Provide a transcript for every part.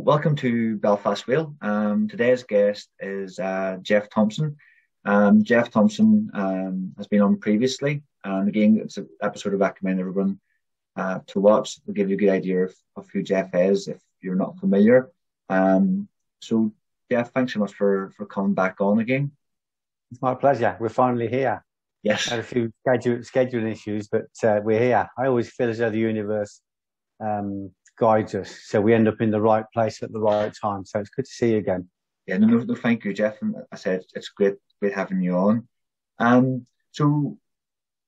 welcome to Belfast, Wales. Today's guest is Geoff Thompson. Geoff Thompson has been on previously, and again, it's an episode I recommend everyone to watch. It'll give you a good idea of who Geoff is if you're not familiar. So, Geoff, thanks so much for coming back on again. It's my pleasure. We're finally here. Yes. Had a few scheduling issues, but we're here. I always feel as though the universe guides us, so we end up in the right place at the right time. So it's good to see you again. Yeah, no, thank you, Geoff. And I said it's great having you on. So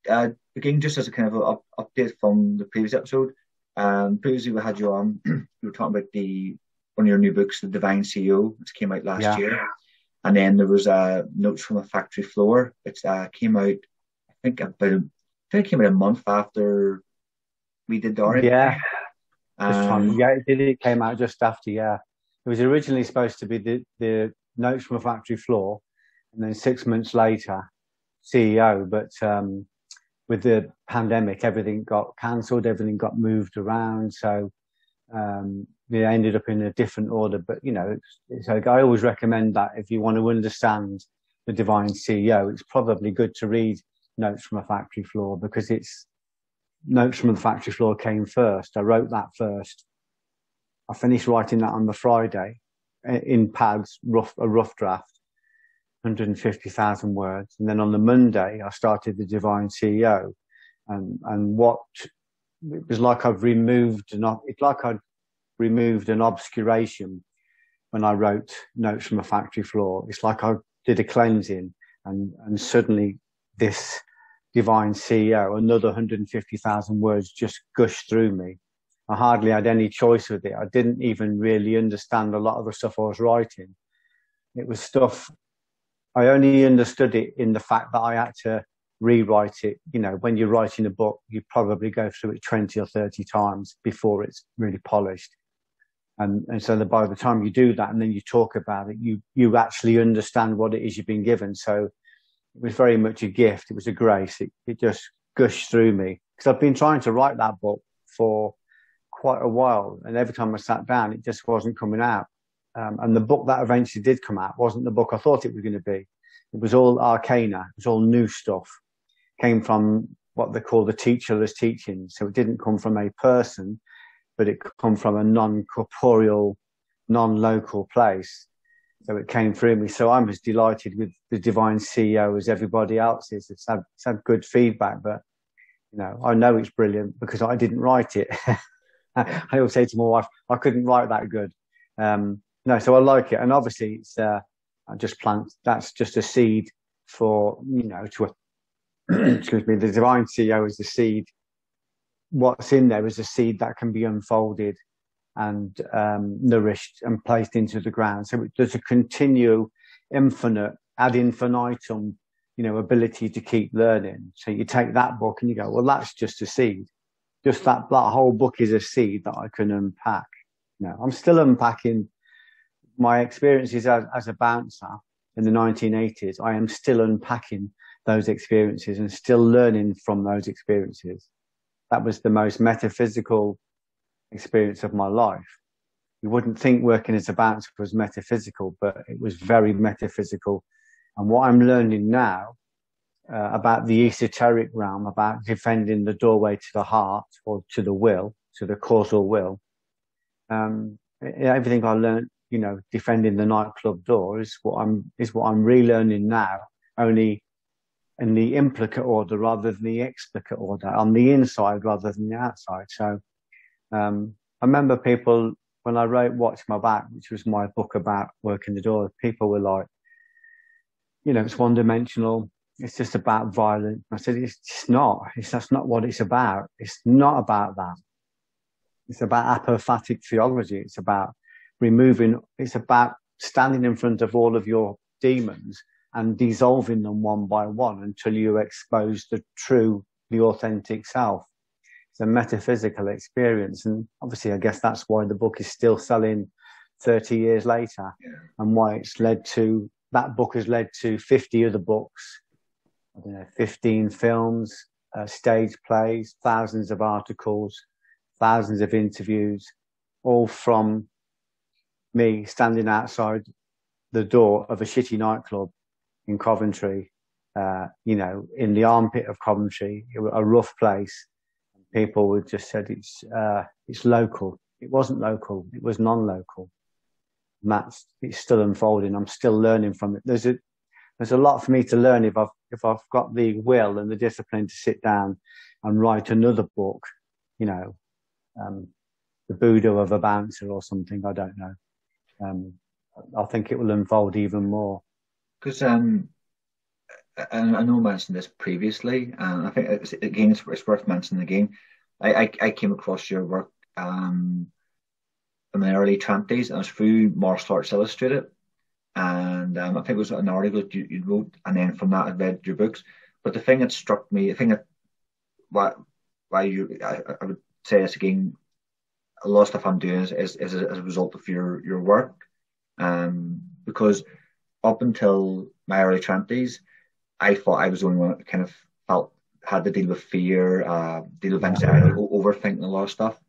again, just as a kind of update from the previous episode, previously we had you on. We were talking about one of your new books, The Divine CEO, which came out last year. And then there was Notes from a Factory Floor, which came out, I think it came out a month after we did Dorian. Yeah. It came out just after, It was originally supposed to be the Notes from a Factory Floor, and then 6 months later, CEO. But with the pandemic, everything got cancelled, everything got moved around. So we ended up in a different order. But, it's like I always recommend that if you want to understand the Divine CEO, it's probably good to read Notes from a Factory Floor, because Notes from the Factory Floor came first. I wrote that first. I finished writing that on the Friday in pads, a rough draft, 150,000 words. And then on the Monday, I started the Divine CEO. And it was like I'd removed an obscuration when I wrote Notes from a Factory Floor. It's like I did a cleansing, and suddenly this Divine CEO, another 150,000 words just gushed through me. I hardly had any choice with it. I didn't even really understand a lot of the stuff I was writing. It was stuff, I only understood it in the fact that I had to rewrite it. When you're writing a book, you probably go through it 20 or 30 times before it's really polished. And so by the time you do that and then you talk about it, you actually understand what it is you've been given. So it was very much a gift. It was a grace. It just gushed through me, because I've been trying to write that book for quite a while. And every time I sat down, it just wasn't coming out. And the book that eventually did come out wasn't the book I thought it was going to be. It was all arcana. It was all new stuff. Came from what they call the teacherless teaching. So it didn't come from a person, but it come from a non-corporeal, non-local place. So it came through me. So I'm as delighted with the Divine CEO as everybody else is. It's had good feedback, but I know it's brilliant because I didn't write it. I always say to my wife, I couldn't write that good. So I like it, and obviously it's that's just a seed for excuse me. The Divine CEO is the seed. What's in there is a seed that can be unfolded and nourished and placed into the ground. So there's a continual, infinite, ad infinitum, ability to keep learning. So you take that book and you go, well, that's just a seed. Just that whole book is a seed that I can unpack. I'm still unpacking my experiences as a bouncer in the 1980s. I am still unpacking those experiences and still learning from those experiences. That was the most metaphysical experience of my life. You wouldn't think working as a bouncer was metaphysical, but it was very metaphysical. And what I'm learning now about the esoteric realm, about defending the doorway to the heart or to the will, to the causal will, everything I learned, defending the nightclub door is what I'm relearning now, only in the implicate order rather than the explicate order, on the inside rather than the outside. So I remember people, when I wrote Watch My Back, which was my book about working the door, people were like, it's one-dimensional. It's just about violence. I said, it's not. That's not what it's about. It's not about that. It's about apophatic theology. It's about it's about standing in front of all of your demons and dissolving them one by one until you expose the authentic self. It's a metaphysical experience. And obviously, I guess that's why the book is still selling 30 years later, and why that book has led to 50 other books, 15 films, stage plays, thousands of articles, thousands of interviews, all from me standing outside the door of a shitty nightclub in Coventry, in the armpit of Coventry, a rough place. People would just said it's local. It wasn't local. It was non-local. And it's still unfolding. I'm still learning from it. There's a lot for me to learn if I've got the will and the discipline to sit down and write another book, the Buddha of a bouncer or something. I don't know. I think it will unfold even more. Because and I know I mentioned this previously, and I think it's worth mentioning again. I came across your work in my early 20s, and it was through Martial Arts Illustrated, and I think it was an article that you wrote, and then from that I read your books. But the thing that struck me, I would say this again, a lot of stuff I'm doing is as a result of your work, because up until my early 20s, I thought I was the only one that kind of had to deal with fear, deal with anxiety, overthinking a lot of stuff.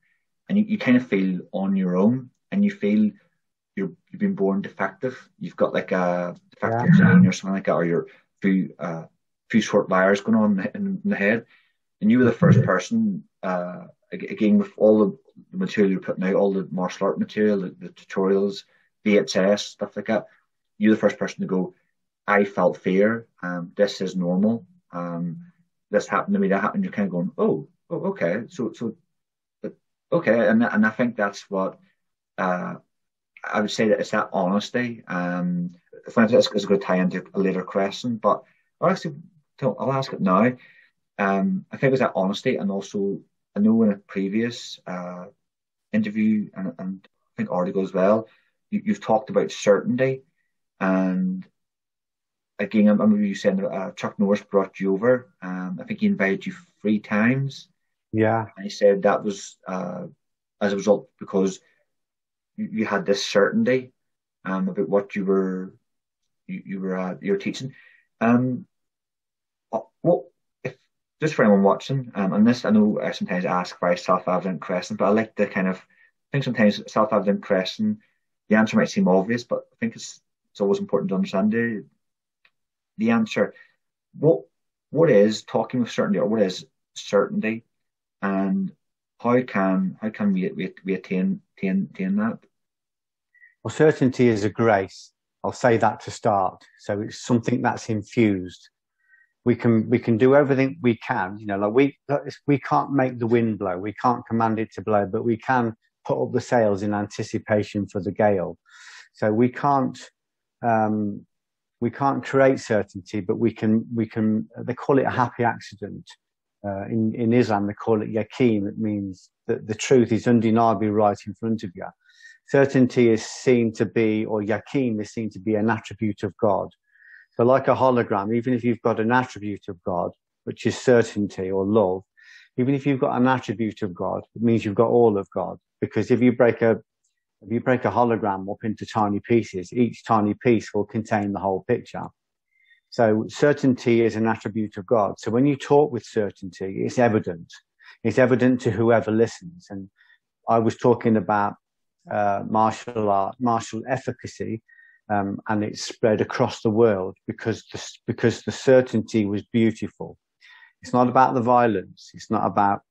And you kind of feel on your own, and you feel you've been born defective. You've got like a defective gene or something like that, or you're few short wires going on in the head. And you were the first person, again, with all the material you're putting out, all the martial art material, the tutorials, VHS, stuff like that. You're the first person to go, I felt fear. This is normal. This happened to me. That happened. You're kind of going, oh, okay. So, okay. And I think that's what I would say, that it's that honesty. If it's going to tie into a later question, but I'll ask it now. I think it was that honesty, and also I know in a previous interview and I think article as well, you've talked about certainty. And again, I remember you saying that Chuck Norris brought you over. I think he invited you 3 times. Yeah. And he said that was as a result because you had this certainty about what you were teaching. What if, just for anyone watching, and this I know I sometimes ask very self-evident questions, but I like to kind of think sometimes self-evident question, the answer might seem obvious, but I think it's always important to understand the answer. What is talking with certainty, or what is certainty, and how can we attain that? Well, certainty is a grace. I'll say that to start. So it's something that's infused. We can do everything we can. We can't make the wind blow. We can't command it to blow, but we can put up the sails in anticipation for the gale. So we can't create certainty, but we can. They call it a happy accident. In Islam, they call it yaqeen. It means that the truth is undeniably right in front of you. Certainty is seen to be, or yaqeen is seen to be, an attribute of God. So like a hologram, even if you've got an attribute of God, which is certainty or love, even if you've got an attribute of God, it means you've got all of God. Because if you break a hologram up into tiny pieces, each tiny piece will contain the whole picture. So certainty is an attribute of God. So when you talk with certainty, it's evident. It's evident to whoever listens. And I was talking about martial efficacy, and it spread across the world because the certainty was beautiful. It's not about the violence. It's not about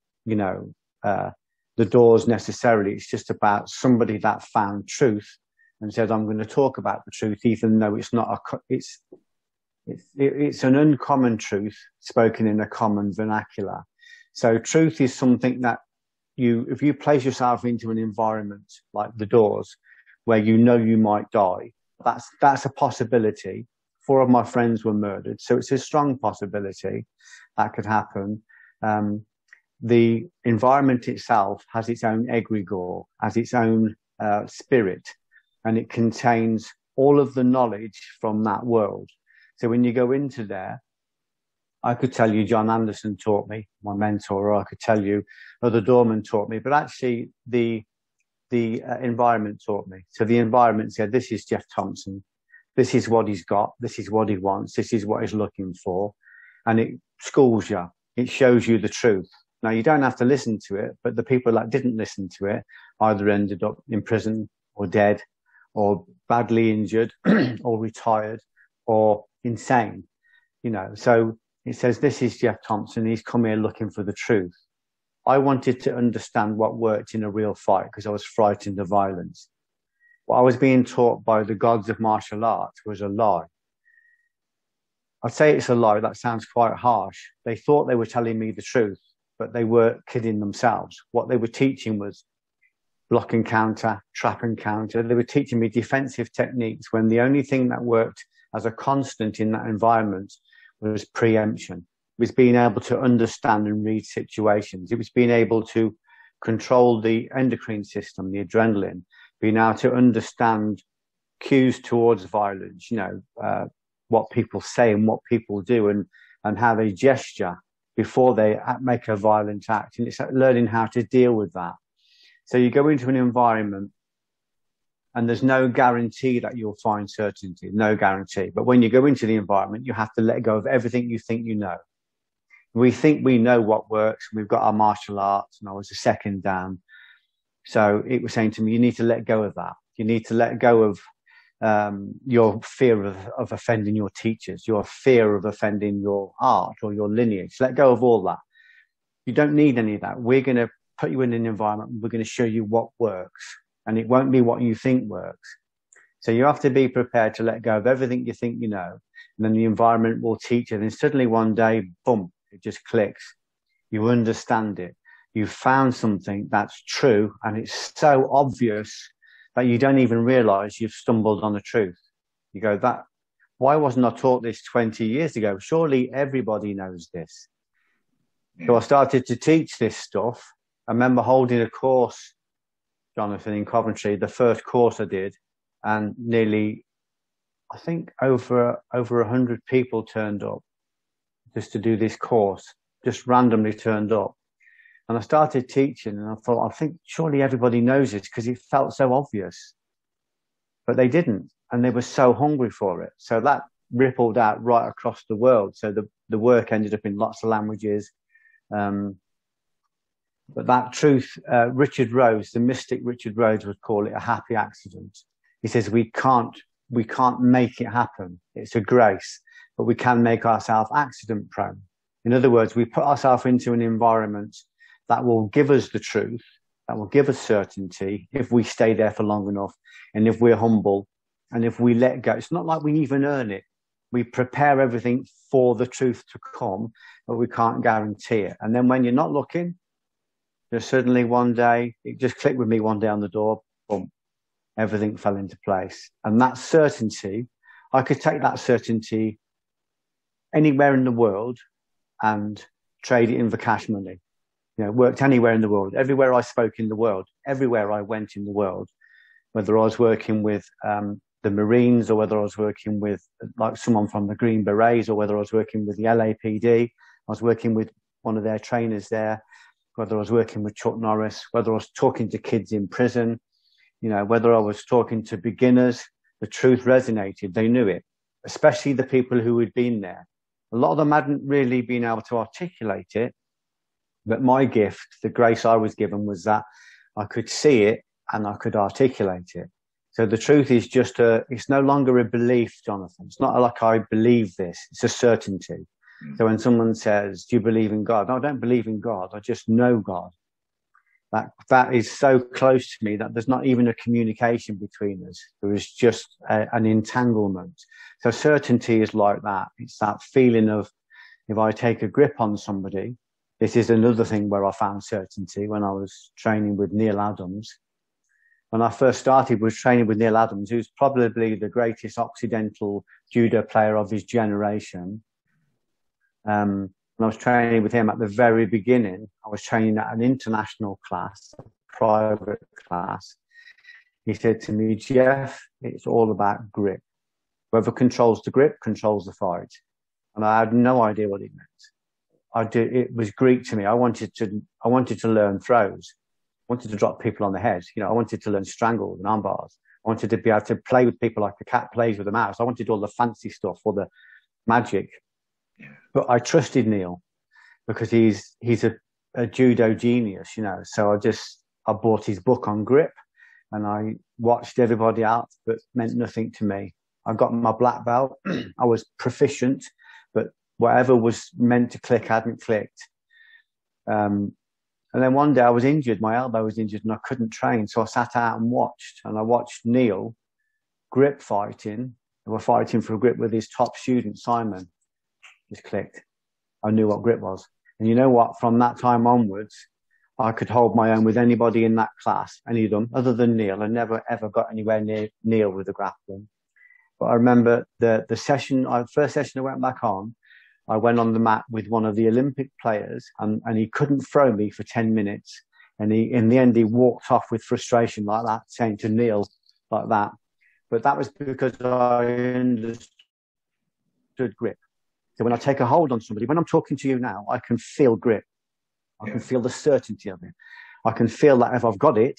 the doors necessarily. It's just about somebody that found truth and said, I'm going to talk about the truth, even though it's not it's an uncommon truth spoken in a common vernacular. So truth is something that if you place yourself into an environment like the doors where you might die, that's a possibility. 4 of my friends were murdered, so it's a strong possibility that could happen. The environment itself has its own egregore, has its own spirit, and it contains all of the knowledge from that world. So when you go into there, I could tell you John Anderson taught me, my mentor, or I could tell you other doormen taught me, but actually the environment taught me. So the environment said, this is Geoff Thompson. This is what he's got. This is what he wants. This is what he's looking for. And it schools you. It shows you the truth. Now, you don't have to listen to it, but the people that didn't listen to it either ended up in prison or dead or badly injured or retired or insane, you know. So it says, this is Geoff Thompson. He's come here looking for the truth. I wanted to understand what worked in a real fight because I was frightened of violence. What I was being taught by the gods of martial arts was a lie. I'd say it's a lie. That sounds quite harsh. They thought they were telling me the truth, but they were kidding themselves. What they were teaching was block and counter, trap and counter. They were teaching me defensive techniques when the only thing that worked as a constant in that environment was preemption. It was being able to understand and read situations. It was being able to control the endocrine system, the adrenaline, being able to understand cues towards violence, you know, what people say and what people do and how they gesture before they make a violent act. And it's learning how to deal with that. So you go into an environment and there's no guarantee that you'll find certainty, no guarantee. But when you go into the environment, you have to let go of everything you think you know. We think we know what works. We've got our martial arts, and I was a second dan. So it was saying to me, you need to let go of that. You need to let go of your fear of offending your teachers, your fear of offending your art or your lineage. Let go of all that. You don't need any of that. We're going to put you in an environment. We're going to show you what works, and it won't be what you think works. So you have to be prepared to let go of everything you think you know, and then the environment will teach you. And suddenly one day, boom, it just clicks. You understand it. You've found something that's true, and it's so obvious that you don't even realize you've stumbled on the truth. You go, why wasn't I taught this 20 years ago? Surely everybody knows this. Yeah. So I started to teach this stuff. I remember holding a course, Jonathan, in Coventry, the first course I did, and nearly, I think over 100 people turned up just to do this course, just randomly turned up. And I started teaching, and I think surely everybody knows this because it felt so obvious. But they didn't, and they were so hungry for it. So that rippled out right across the world. So the work ended up in lots of languages. But that truth, Richard Rose, the mystic Richard Rose, would call it a happy accident. He says we can't make it happen. It's a grace, but we can make ourselves accident prone. In other words, we put ourselves into an environment that will give us the truth, that will give us certainty if we stay there for long enough, and if we're humble, and if we let go. It's not like we even earn it. We prepare everything for the truth to come, but we can't guarantee it. And then when you're not looking, just suddenly one day, it just clicked with me one day on the door, boom, everything fell into place. And that certainty, I could take that certainty anywhere in the world and trade it in for cash money. You know, worked anywhere in the world, everywhere I spoke in the world, everywhere I went in the world, whether I was working with the Marines, or whether I was working with like someone from the Green Berets, or whether I was working with the LAPD, I was working with one of their trainers there, whether I was working with Chuck Norris, whether I was talking to kids in prison, you know, whether I was talking to beginners, the truth resonated. They knew it, especially the people who had been there. A lot of them hadn't really been able to articulate it. But my gift, the grace I was given, was that I could see it and I could articulate it. So the truth is just it's no longer a belief, Jonathan. It's not like I believe this. It's a certainty. So when someone says, do you believe in God? No, I don't believe in God. I just know God. That is so close to me that there's not even a communication between us. There is just an entanglement. So certainty is like that. It's that feeling of, if I take a grip on somebody. This is another thing where I found certainty when I was training with Neil Adams. When I first started with training with Neil Adams, who's probably the greatest Occidental judo player of his generation. When I was training with him at the very beginning, I was training at an international class, a private class. He said to me, Geoff, it's all about grip. Whoever controls the grip controls the fight. And I had no idea what it meant. It was Greek to me. I wanted to learn throws. I wanted to drop people on the head. You know, I wanted to learn strangles and arm bars. I wanted to be able to play with people like the cat plays with the mouse. I wanted all the fancy stuff or the magic. Yeah. But I trusted Neil because he's a judo genius, you know. So I bought his book on grip, and I watched everybody else, but meant nothing to me. I got my black belt. I was proficient, but whatever was meant to click hadn't clicked. And then one day I was injured. My elbow was injured and I couldn't train. So I sat out and watched. And I watched Neil grip fighting. They were fighting for a grip with his top student, Simon. Just clicked. I knew what grip was. And you know what? From that time onwards, I could hold my own with anybody in that class, any of them, other than Neil. I never, ever got anywhere near Neil with the grappling. But I remember the first session I went back on, I went on the mat with one of the Olympic players and he couldn't throw me for 10 minutes. And in the end, he walked off with frustration like that, saying to Neil like that. But that was because I understood grip. So when I take a hold on somebody, when I'm talking to you now, I can feel grip. I can feel the certainty of it. I can feel that if I've got it,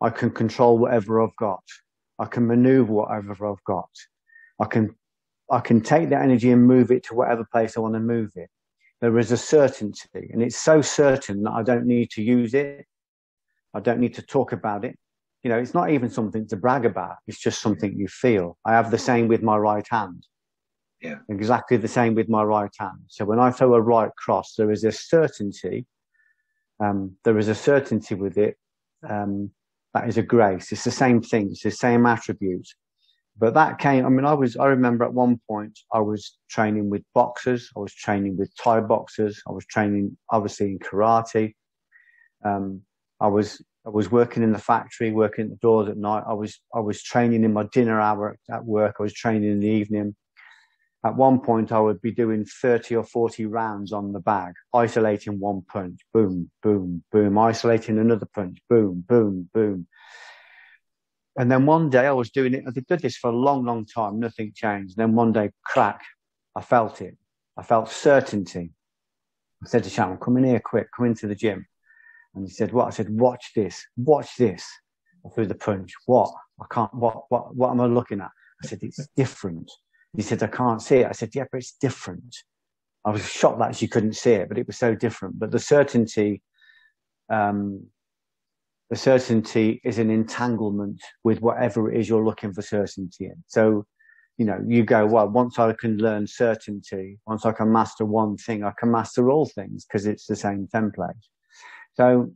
I can control whatever I've got. I can maneuver whatever I've got. I can take that energy and move it to whatever place I want to move it. There is a certainty, and it's so certain that I don't need to use it. I don't need to talk about it. You know, it's not even something to brag about. It's just something you feel. I have the same with my right hand. Yeah. Exactly the same with my right hand. So when I throw a right cross, there is a certainty. There is a certainty with it. That is a grace. It's the same thing. It's the same attribute. But that came, I remember at one point I was training with boxers. I was training with Thai boxers. I was training, obviously, in karate. I was working in the factory, working at the doors at night. I was training in my dinner hour at work. I was training in the evening. At one point, I would be doing 30 or 40 rounds on the bag, isolating one punch, boom, boom, boom, isolating another punch, boom, boom, boom. And then one day I was doing it. I did this for a long, long time. Nothing changed. Then one day, crack, I felt it. I felt certainty. I said to Sharon, come in here quick, come into the gym. And he said, what? I said, watch this, watch this. I threw the punch. What? I can't, what am I looking at? I said, it's different. He said, I can't see it. I said, yeah, but it's different. I was shocked that she couldn't see it, but it was so different. But the certainty is an entanglement with whatever it is you're looking for certainty in. So, you know, you go, well, once I can learn certainty, once I can master one thing, I can master all things because it's the same template. So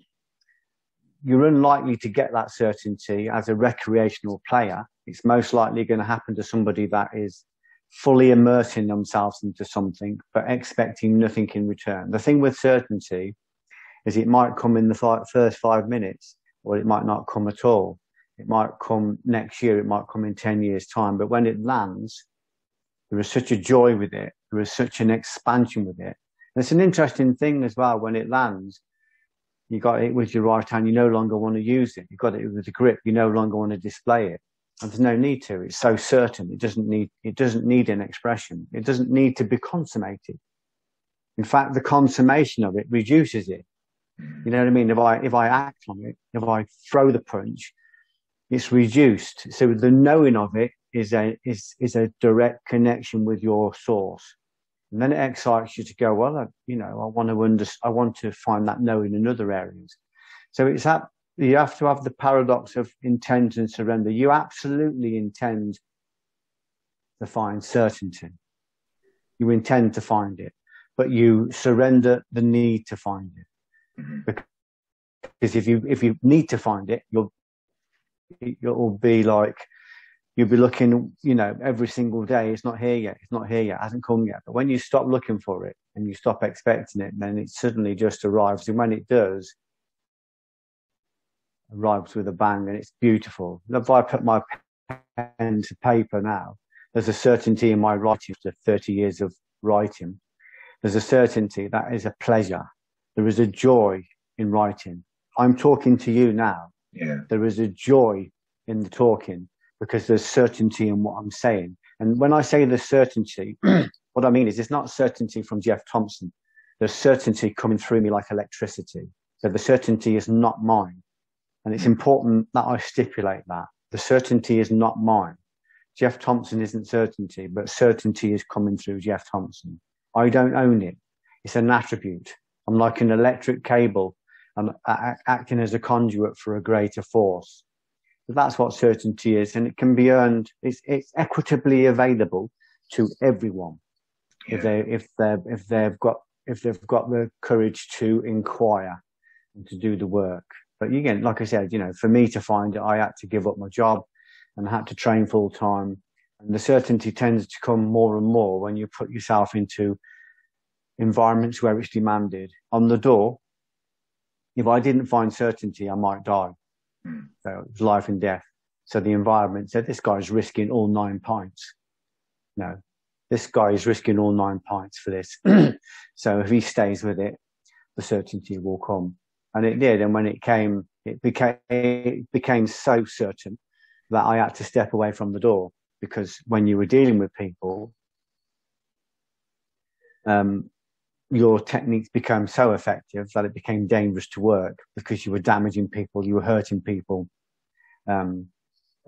you're unlikely to get that certainty as a recreational player. It's most likely going to happen to somebody that is fully immersing themselves into something, but expecting nothing in return. The thing with certainty is it might come in the first 5 minutes, or it might not come at all. It might come next year. It might come in 10 years' time. But when it lands, there is such a joy with it. There is such an expansion with it. And it's an interesting thing as well. When it lands, you got it with your right hand. You no longer want to use it. You got it with the grip. You no longer want to display it. And there's no need to. It's so certain. It doesn't need an expression. It doesn't need to be consummated. In fact, the consummation of it reduces it. You know what I mean? If I act on it, if I throw the punch, it's reduced. So the knowing of it is a direct connection with your source. And then it excites you to go, well, I want to find that knowing in other areas. So you have to have the paradox of intent and surrender. You absolutely intend to find certainty. You intend to find it, but you surrender the need to find it. Because if you need to find it, you'll be like, you'll be looking, every single day. It's not here yet. It's not here yet. It hasn't come yet. But when you stop looking for it and you stop expecting it, then it suddenly just arrives. And when it does, arrives with a bang, and it's beautiful. If I put my pen to paper now, there's a certainty in my writing after 30 years of writing. There's a certainty that is a pleasure. There is a joy in writing. I'm talking to you now. Yeah. There is a joy in the talking because there's certainty in what I'm saying. And when I say the certainty, what I mean is it's not certainty from Geoff Thompson. There's certainty coming through me like electricity. So the certainty is not mine. And it's important that I stipulate that. The certainty is not mine. Geoff Thompson isn't certainty, but certainty is coming through Geoff Thompson. I don't own it. It's an attribute. I'm like an electric cable. I'm acting as a conduit for a greater force. But that's what certainty is, and it can be earned. It's equitably available to everyone if they've got the courage to inquire and to do the work. But again, like I said, for me to find it, I had to give up my job and I had to train full time. And the certainty tends to come more and more when you put yourself into environments where it's demanded. On the door, if I didn't find certainty, I might die. So it was life and death. So the environment said, this guy's risking all 9 pints. No, this guy is risking all 9 pints for this. So if he stays with it, the certainty will come. And it did. And when it came, it became so certain that I had to step away from the door, because when you were dealing with people, your techniques became so effective that it became dangerous to work, because you were damaging people, you were hurting people, you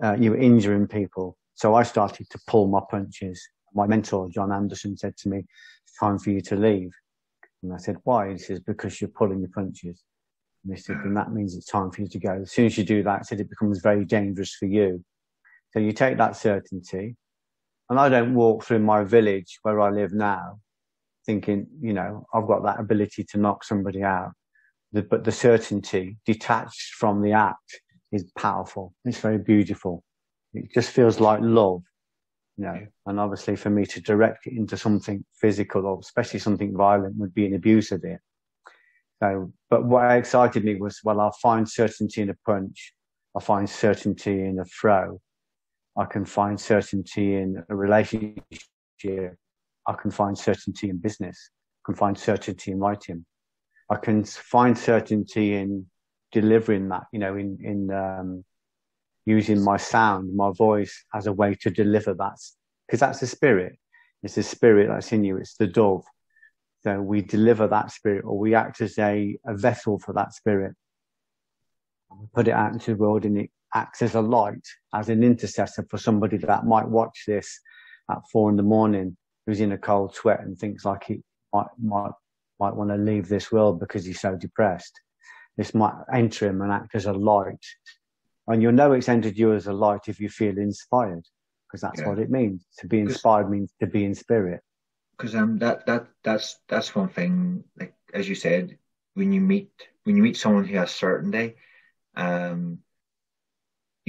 were injuring people. So I started to pull my punches. My mentor, John Anderson, said to me, it's time for you to leave. And I said, why? He says, because you're pulling your punches. And he said, and that means it's time for you to go. As soon as you do that, he said, it becomes very dangerous for you. So you take that certainty. And I don't walk through my village where I live now thinking, I've got that ability to knock somebody out. But the certainty detached from the act is powerful. It's very beautiful. It just feels like love, and obviously for me to direct it into something physical, or especially something violent, would be an abuse of it. So, but what excited me was, well, I'll find certainty in a punch. I'll find certainty in a throw. I can find certainty in a relationship. I can find certainty in business. I can find certainty in writing. I can find certainty in delivering that, in using my sound, my voice as a way to deliver that, because that's the spirit. It's the spirit that's in you. It's the dove. So we deliver that spirit, or we act as a vessel for that spirit. We put it out into the world, and it acts as a light, as an intercessor for somebody that might watch this at 4 a.m, who's in a cold sweat and thinks like he might want to leave this world because he's so depressed. This might enter him and act as a light. And you'll know it's entered you as a light if you feel inspired, because that's what it means. To be inspired means to be in spirit. Because that's one thing. Like as you said, when you meet someone who has certainty, you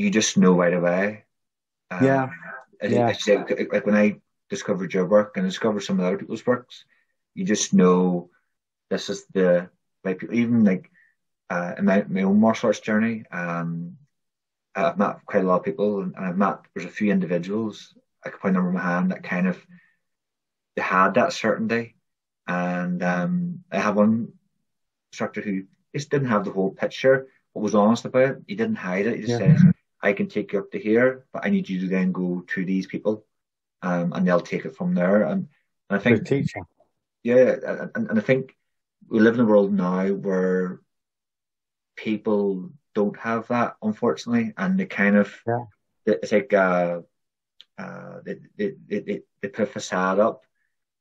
just know right away. As you said, like when I discovered your work and discovered some of other people's works, you just know this is the right people. Even like in my own martial arts journey, I've met quite a lot of people, and there's a few individuals I could point number on my hand that kind of they had that certainty, and I have one instructor who just didn't have the whole picture, but was honest about it. He didn't hide it. He just says, "I can take you up to here, but I need you to then go to these people, and they'll take it from there." And I think, teaching. And I think we live in a world now where people don't have that, unfortunately, and they kind of it's like they put a facade up.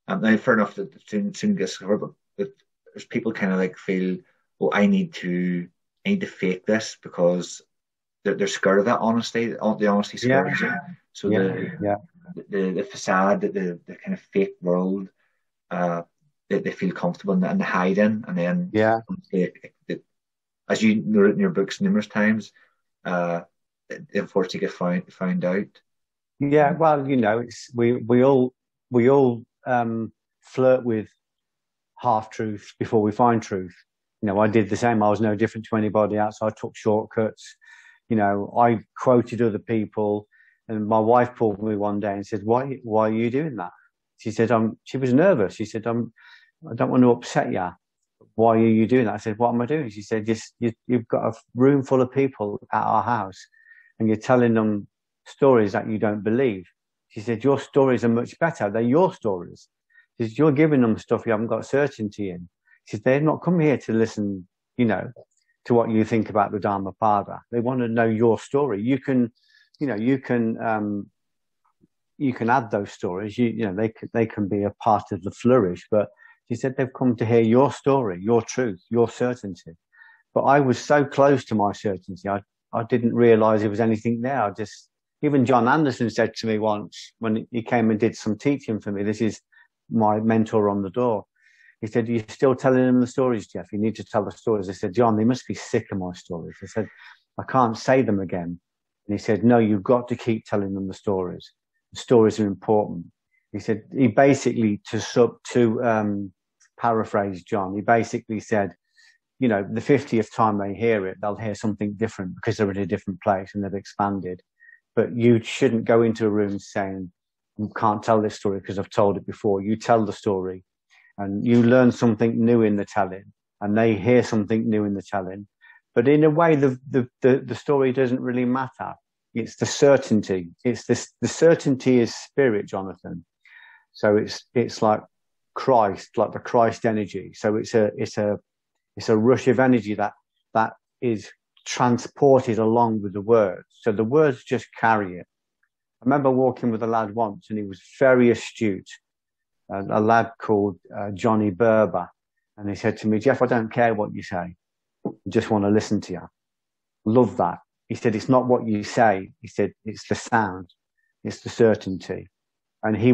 Now, fair enough that soon gets covered, but there's people kind of like feel, well, I need to fake this because they're scared of that honesty. The honesty scares them. So the facade, the kind of fake world, they feel comfortable in the hiding, and then as you wrote in your books numerous times, they unfortunately get found out. Yeah, well, it's we all flirt with half truths before we find truth. I did the same. I was no different to anybody else. I took shortcuts. I quoted other people, and my wife pulled me one day and said, "Why are you doing that?" She said, she was nervous. She said, "I don't want to upset you. Why are you doing that?" I said, "What am I doing?" She said, "You've got a room full of people at our house, and you're telling them stories that you don't believe." She said, "Your stories are much better. They're your stories." She said, "You're giving them stuff you haven't got certainty in." She said, "They've not come here to listen, to what you think about the Dhammapada. They want to know your story. You can add those stories. They can be a part of the flourish." But she said they've come to hear your story, your truth, your certainty. But I was so close to my certainty. I didn't realize there was anything there. Even John Anderson said to me once when he came and did some teaching for me, this is my mentor on the door. He said, "You're still telling them the stories, Geoff. You need to tell the stories." I said, "John, they must be sick of my stories." I said, "I can't say them again." And he said, "No, you've got to keep telling them the stories. The stories are important." He said, he basically, to paraphrase John, he basically said, the 50th time they hear it, they'll hear something different because they're in a different place and they've expanded. But you shouldn't go into a room saying, "I can't tell this story because I've told it before." You tell the story and you learn something new in the telling, and they hear something new in the telling. But in a way, the story doesn't really matter. It's the certainty. The certainty is spirit, Jonathan. So it's like Christ, like the Christ energy. So it's a rush of energy that is transported along with the words. So the words just carry it. I remember walking with a lad once, and he was very astute, a lad called Johnny Berber. And he said to me, "Geoff, I don't care what you say. I just want to listen to you." Love that. He said, "It's not what you say." He said, "It's the sound. It's the certainty." And he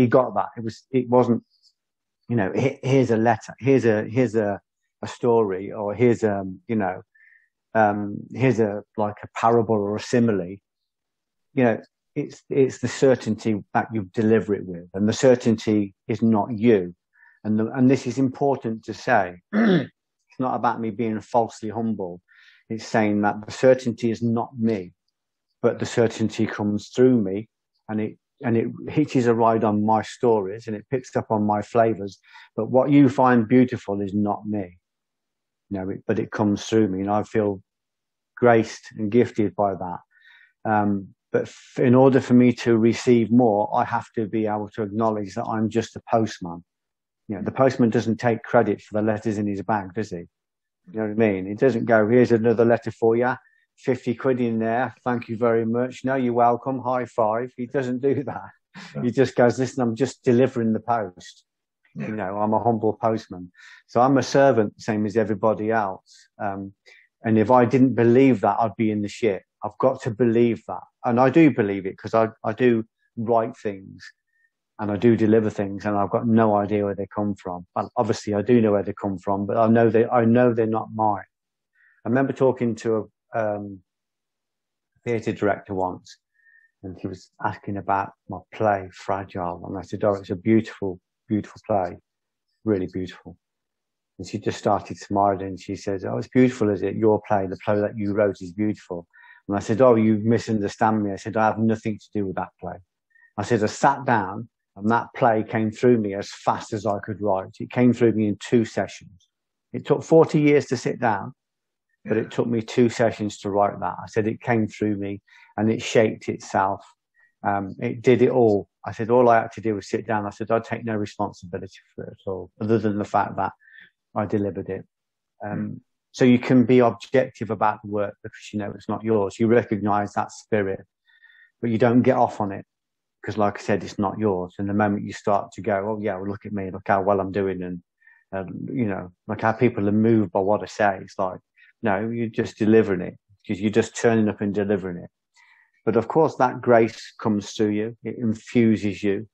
got that. It wasn't, here's a letter, here's a story, or here's like a parable or a simile. It's the certainty that you deliver it with, and the certainty is not you. And this is important to say. It's not about me being falsely humble. It's saying that the certainty is not me, but the certainty comes through me, and it hitches a ride on my stories, and it picks up on my flavors. But what you find beautiful is not me, but it comes through me, and I feel graced and gifted by that. But in order for me to receive more, I have to be able to acknowledge that I'm just a postman. The postman doesn't take credit for the letters in his bag, does he? You know what I mean? He doesn't go, "Here's another letter for you, 50 quid in there. Thank you very much. No, you're welcome. High five." He doesn't do that. Yeah. He just goes, "Listen, I'm just delivering the post." Yeah. I'm a humble postman. So I'm a servant, same as everybody else. And if I didn't believe that, I'd be in the shit. I've got to believe that. And I do believe it, because I do write things and I do deliver things, and I've got no idea where they come from. Well, obviously I do know where they come from, but I know they're not mine. I remember talking to a theatre director once, and he was asking about my play, Fragile. And I said, "Oh, it's a beautiful, beautiful play. Really beautiful." And she just started smiling, and she says, "Oh, it's beautiful, is it? Your play, the play that you wrote, is beautiful." And I said, "Oh, you misunderstand me." I said, "I have nothing to do with that play." I said, "I sat down, and that play came through me as fast as I could write. It came through me in 2 sessions. It took 40 years to sit down, but it took me 2 sessions to write that." I said, "It came through me, and it shaped itself. It did it all." I said, "All I had to do was sit down." I said, "I take no responsibility for it at all, other than the fact that I delivered it." So you can be objective about the work, because it's not yours. You recognize that spirit, but you don't get off on it, because, like I said, it's not yours. And the moment you start to go, "Oh yeah, well, look at me, look how well I'm doing," and like how people are moved by what I say, it's like, no, you're just delivering it, because you're just turning up and delivering it. But of course, that grace comes through you. It infuses you.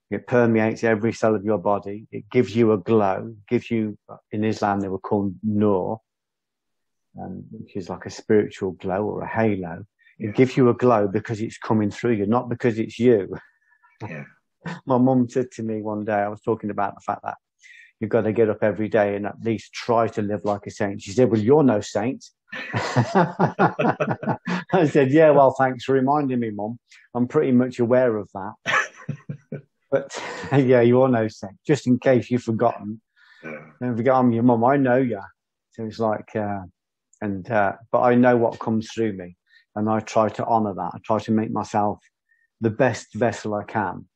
It permeates every cell of your body. It gives you a glow. It gives you, in Islam, they were called nur, which is like a spiritual glow or a halo. It gives you a glow because it's coming through you, not because it's you. Yeah. My mum said to me one day, I was talking about the fact that you've got to get up every day and at least try to live like a saint. She said, "Well, you're no saint." I said, "Yeah, well, thanks for reminding me, Mum. I'm pretty much aware of that." But yeah, you're no saint. Just in case you've forgotten. Don't forget, I'm your mum. I know you. So it's like, but I know what comes through me, and I try to honour that. I try to make myself the best vessel I can.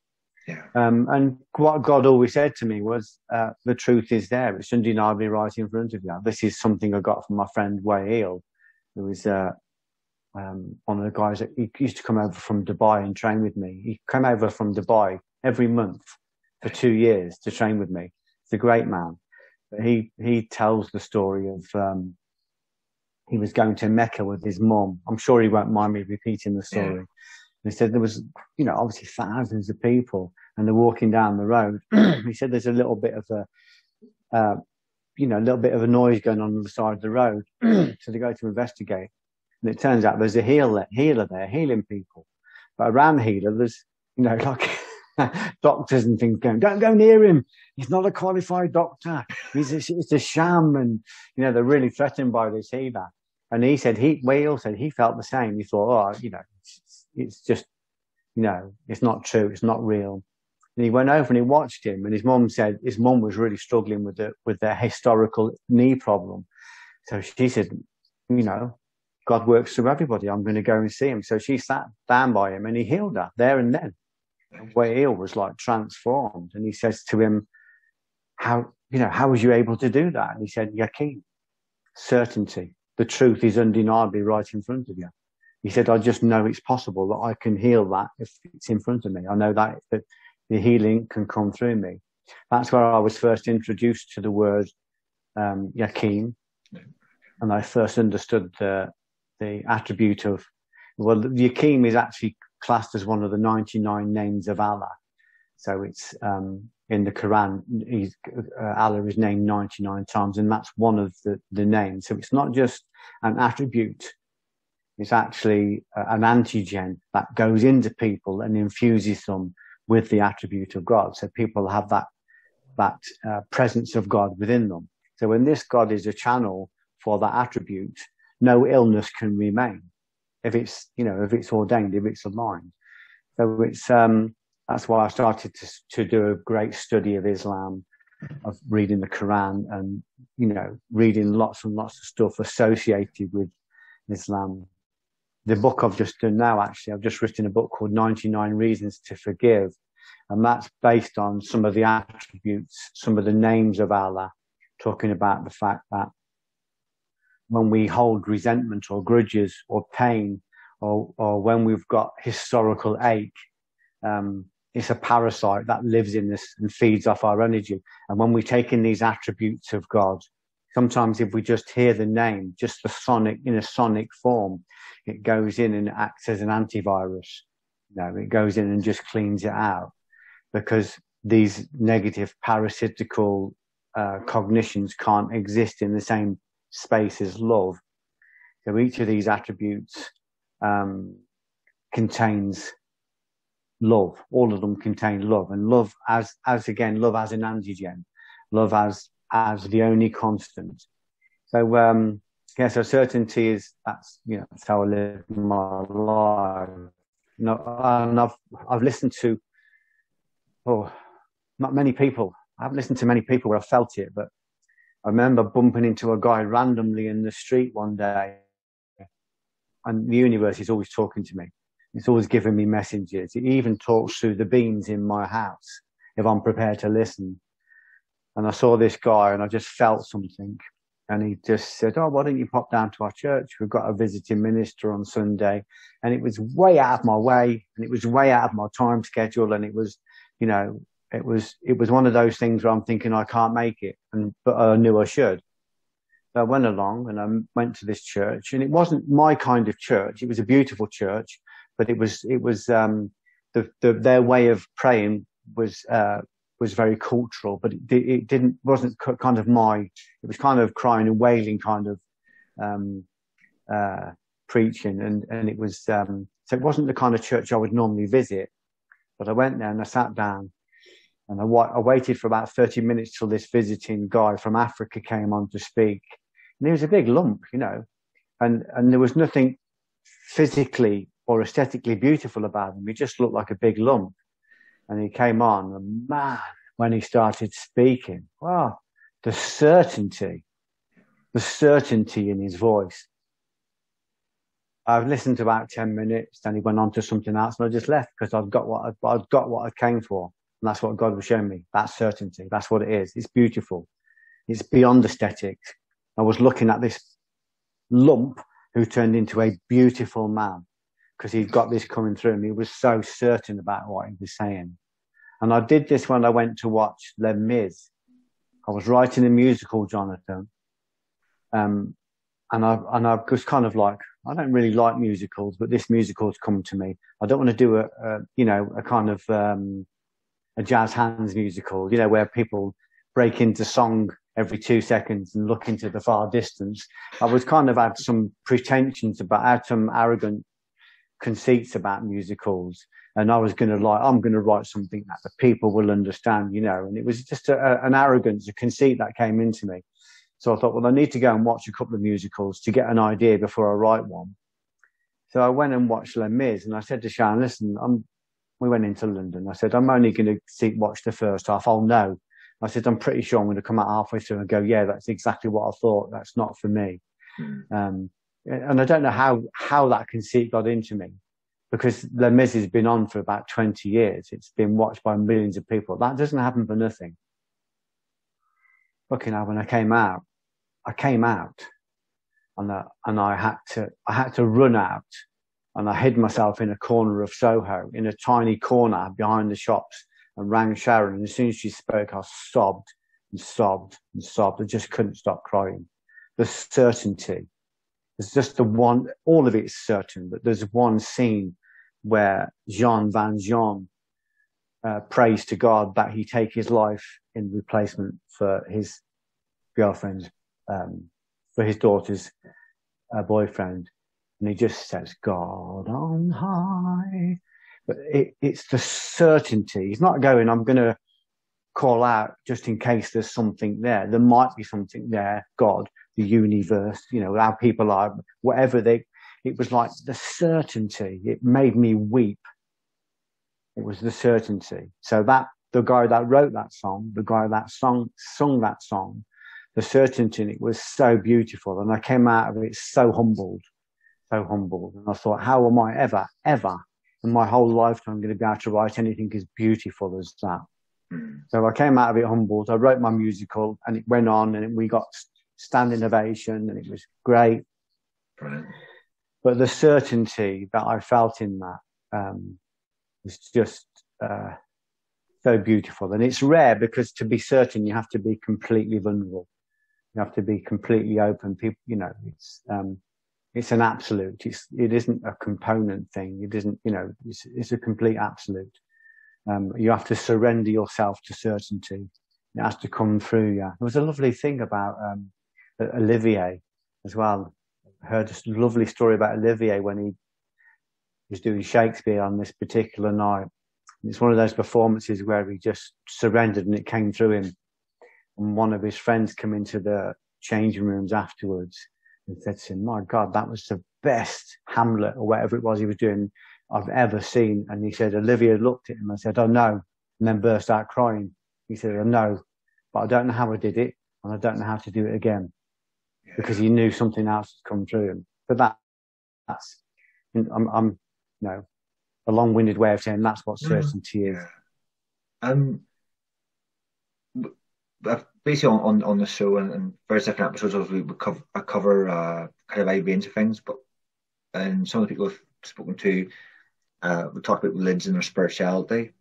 Yeah. And what God always said to me was, "The truth is there. It's undeniably right in front of you." This is something I got from my friend Wahil, who was one of the guys that he used to come over from Dubai and train with me. He came over from Dubai every month for 2 years to train with me. He's a great man. But he tells the story of he was going to Mecca with his mum. I'm sure he won't mind me repeating the story. He said there was, obviously thousands of people, and they're walking down the road. He said there's a little bit of a little bit of a noise going on the side of the road. So they go to investigate, and it turns out there's a healer there healing people. But around the healer, there's, like doctors and things going, don't go near him. He's not a qualified doctor. It's a sham. And, they're really threatened by this healer. And he said, Whale said he felt the same. He thought, it's just, it's not true. It's not real. And he went over and he watched him, and his mum said his mum was really struggling with their historical knee problem. So she said, God works through everybody. I'm going to go and see him. So she sat down by him and he healed her there and then. And Whale was like transformed. And he says to him, how was you able to do that? And he said, Yaqeen, certainty. The truth is undeniably right in front of you. He said, I just know it's possible that I can heal that if it's in front of me. I know that the healing can come through me. That's where I was first introduced to the word Yaqeen. And I first understood the attribute of, the Yaqeen is actually classed as one of the 99 names of Allah. So it's in the Quran, Allah is named 99 times, and that's one of the names. So it's not just an attribute. It's actually an antigen that goes into people and infuses them with the attribute of God. So people have that presence of God within them. So when this God is a channel for that attribute, no illness can remain if it's ordained, if it's aligned. So it's that's why I started to do a great study of Islam, of reading the Quran, and reading lots and lots of stuff associated with Islam. The book I've just done now, actually, I've just written a book called 99 Reasons to Forgive. And that's based on some of the attributes, some of the names of Allah, talking about the fact that when we hold resentment or grudges or pain, or when we've got historical ache, it's a parasite that lives in us and feeds off our energy. And when we take in these attributes of God, sometimes if we just hear the name, just in a sonic form, it goes in and acts as an antivirus. It goes in and just cleans it out, because these negative parasitical cognitions can't exist in the same space as love. So each of these attributes contains love. All of them contain love, and love as love as an antigen, love as the only constant. So so certainty is that's how I live my life. And I've listened to not many people. I haven't listened to many people where I felt it, but I remember bumping into a guy randomly in the street one day, and the universe is always talking to me. It's always giving me messages. It even talks through the beams in my house if I'm prepared to listen. And I saw this guy and I just felt something. And he just said, why don't you pop down to our church? We've got a visiting minister on Sunday. And it was way out of my way, and it was way out of my time schedule. And it was, it was one of those things where I'm thinking I can't make it, but I knew I should. So I went along and I went to this church, and it wasn't my kind of church. It was a beautiful church, but it was their way of praying was very cultural, but it wasn't kind of it was kind of crying and wailing kind of preaching, and it was so it wasn't the kind of church I would normally visit. But I went there and I sat down, and I waited for about 30 minutes till this visiting guy from Africa came on to speak. And he was a big lump, and there was nothing physically or aesthetically beautiful about him. He just looked like a big lump. And he came on, and man, when he started speaking, wow, the certainty in his voice. I've listened to about 10 minutes, then he went on to something else, and I just left because I'd got what I came for. And that's what God was showing me, that certainty. That's what it is. It's beautiful. It's beyond aesthetic. I was looking at this lump who turned into a beautiful man, because he'd got this coming through him. He was so certain about what he was saying. And I did this when I went to watch Les Mis. I was writing a musical, Jonathan. I was kind of like, I don't really like musicals, but this musical's come to me. I don't want to do a kind of a jazz hands musical, where people break into song every 2 seconds and look into the far distance. I was kind of had some pretensions had some arrogant conceits about musicals, and I'm going to write something that the people will understand, and it was just an arrogance, a conceit that came into me. So I thought, well, I need to go and watch a couple of musicals to get an idea before I write one. So I went and watched Les Mis, and I said to Sharon, listen, we went into London. I said, I'm only going to watch the first half. I'll know. I said, I'm pretty sure I'm going to come out halfway through and go, yeah, that's exactly what I thought. That's not for me. And I don't know how that conceit got into me, because Les Mis has been on for about 20 years. It's been watched by millions of people. That doesn't happen for nothing. Fucking hell, when I came out and I had to run out, and I hid myself in a corner of Soho, in a tiny corner behind the shops, and rang Sharon. And as soon as she spoke, I sobbed and sobbed and sobbed. I just couldn't stop crying. The certainty. There's just all of it's certain, but there's one scene where Jean Valjean prays to God that he take his life in replacement for his girlfriend's, for his daughter's boyfriend. And he just says, God on high. But it's the certainty. He's not going, I'm going to call out just in case there's something there. There might be something there, God, the universe, how people are, whatever it was like the certainty. It made me weep. It was the certainty. So the guy that wrote that song, the guy that sung that song, the certainty in it was so beautiful. And I came out of it so humbled. And I thought, how am I ever in my whole lifetime going to be able to write anything as beautiful as that? So I came out of it humbled. I wrote my musical, and it went on, and we got standing ovation, and it was great. Brilliant. But the certainty that I felt in that was just so beautiful. And it's rare, because to be certain, you have to be completely vulnerable. You have to be completely open. People, it's an absolute. It isn't a component thing. It isn't, it's a complete absolute. You have to surrender yourself to certainty. It has to come through you. There was a lovely thing about Olivier as well. I heard a lovely story about Olivier when he was doing Shakespeare on this particular night. It's one of those performances where he just surrendered and it came through him. And one of his friends came into the changing rooms afterwards and said to him, my God, that was the best Hamlet or whatever it was he was doing I've ever seen. And he said, Olivia looked at him and said, oh no, and then burst out crying. He said, I know, but I don't know how I did it, and I don't know how to do it again, because he knew something else had come through him. But that's I'm a long-winded way of saying that's what certainty is. Basically on the show and various different episodes, we cover kind of a range of things, but and some of the people I've spoken to, we talk about religion or spirituality.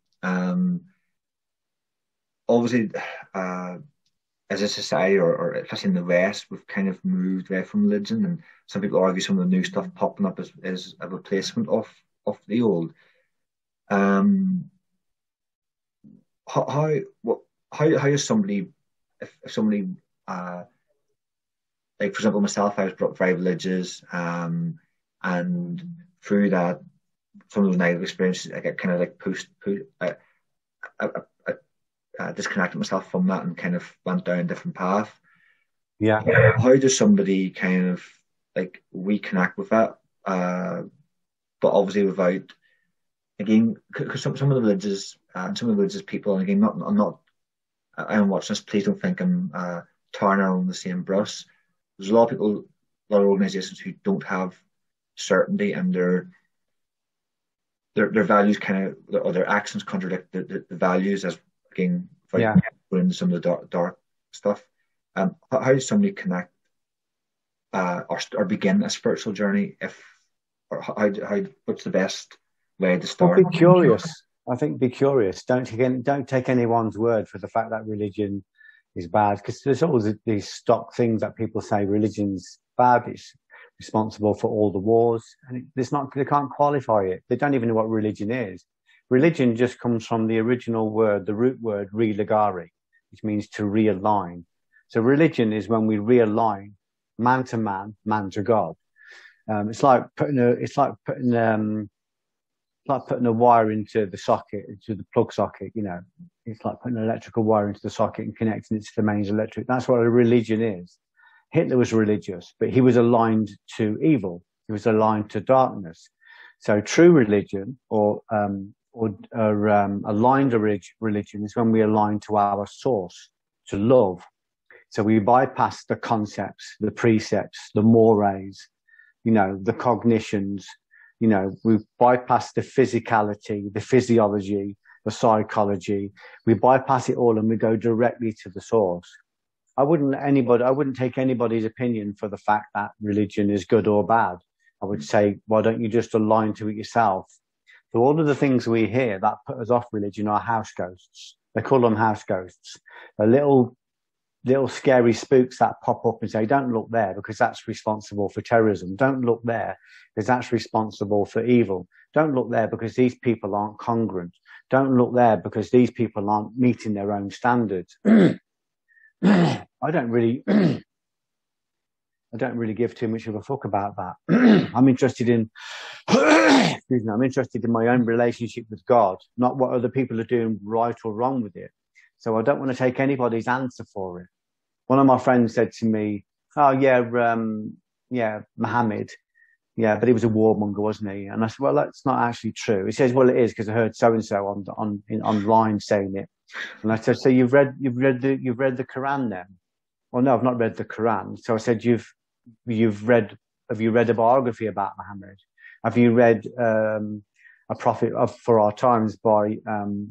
Obviously, as a society, or especially in the West, we've kind of moved away from religion, and some people argue some of the new stuff popping up is a replacement of the old. How is somebody, if somebody like, for example, myself, I was brought up very religious, and through that, some of those negative experiences, I get kind of like disconnected myself from that and kind of went down a different path. Yeah. How does somebody kind of like reconnect with that? But obviously without, again, because some of the religious people, and again, I'm watching this, please don't think I'm tarring on the same brush. There's a lot of people, a lot of organizations who don't have certainty, and their values or their actions contradict the values, as again, going into some of the dark stuff. How does somebody connect or begin a spiritual journey? What's the best way to start? Well, be curious. I think be curious. Don't take anyone's word for the fact that religion is bad, because there's always these stock things that people say religion's bad. It's responsible for all the wars, and they can't qualify it. They don't even know what religion is. Religion just comes from the original word, the root word religare, which means to realign. So religion is when we realign man to man, man to God. It's like putting a wire into the socket, into the plug socket. You know, it's like putting an electrical wire into the socket and connecting it to the mains electric. That's what a religion is. Hitler was religious, but he was aligned to evil. He was aligned to darkness. So true religion or aligned religion is when we align to our source, to love. So we bypass the concepts, the precepts, the mores, you know, the cognitions. You know, we bypass the physicality, the physiology, the psychology. We bypass it all and we go directly to the source. I wouldn't take anybody's opinion for the fact that religion is good or bad. I would say, why don't you just align to it yourself? So all of the things we hear that put us off religion are house ghosts. They call them house ghosts. The little scary spooks that pop up and say, don't look there because that's responsible for terrorism. Don't look there because that's responsible for evil. Don't look there because these people aren't congruent. Don't look there because these people aren't meeting their own standards. I don't really give too much of a fuck about that. I'm interested in my own relationship with God, not what other people are doing right or wrong with it. So I don't want to take anybody's answer for it. One of my friends said to me, "Oh yeah, Muhammad, yeah, but he was a warmonger, wasn't he?" And I said, "Well, that's not actually true." He says, "Well, it is because I heard so and so online saying it." And I said, "So you've read the Quran then?" "Well, no, I've not read the Quran." So I said, have you read a biography about Muhammad? Have you read A Prophet for Our Times by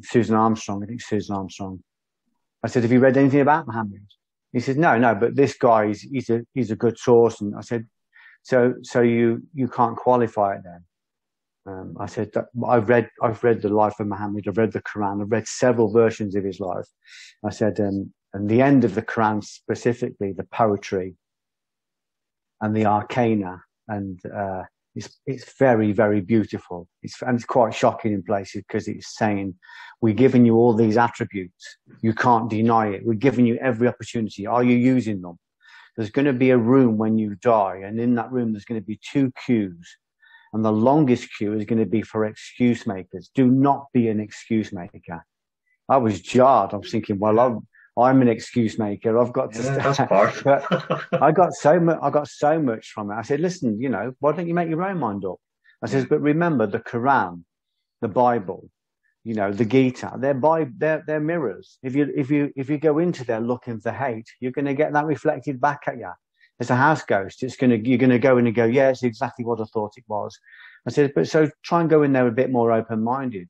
Susan Armstrong? I think Susan Armstrong. I said, "Have you read anything about Muhammad?" He said, no, but this guy, he's a good source. And I said, so you can't qualify it then? I said, I've read the life of Muhammad. I've read the Quran. I've read several versions of his life. I said, and the end of the Quran, specifically the poetry and the arcana, and it's very, very beautiful. And it's quite shocking in places because it's saying, we're giving you all these attributes. You can't deny it. We're giving you every opportunity. Are you using them? There's going to be a room when you die, and in that room there's going to be 2 queues. And the longest queue is going to be for excuse makers. Do not be an excuse maker. I was jarred. I was thinking, well, I'm an excuse maker. I've got to. That's part. But I got so much from it. I said, listen, why don't you make your own mind up? I says, but remember the Quran, the Bible, the Gita. They're mirrors. If you go into there looking for hate, you're going to get that reflected back at you. It's a house ghost. You're going to go in and go, yeah, it's exactly what I thought it was. I said, but so try and go in there a bit more open-minded.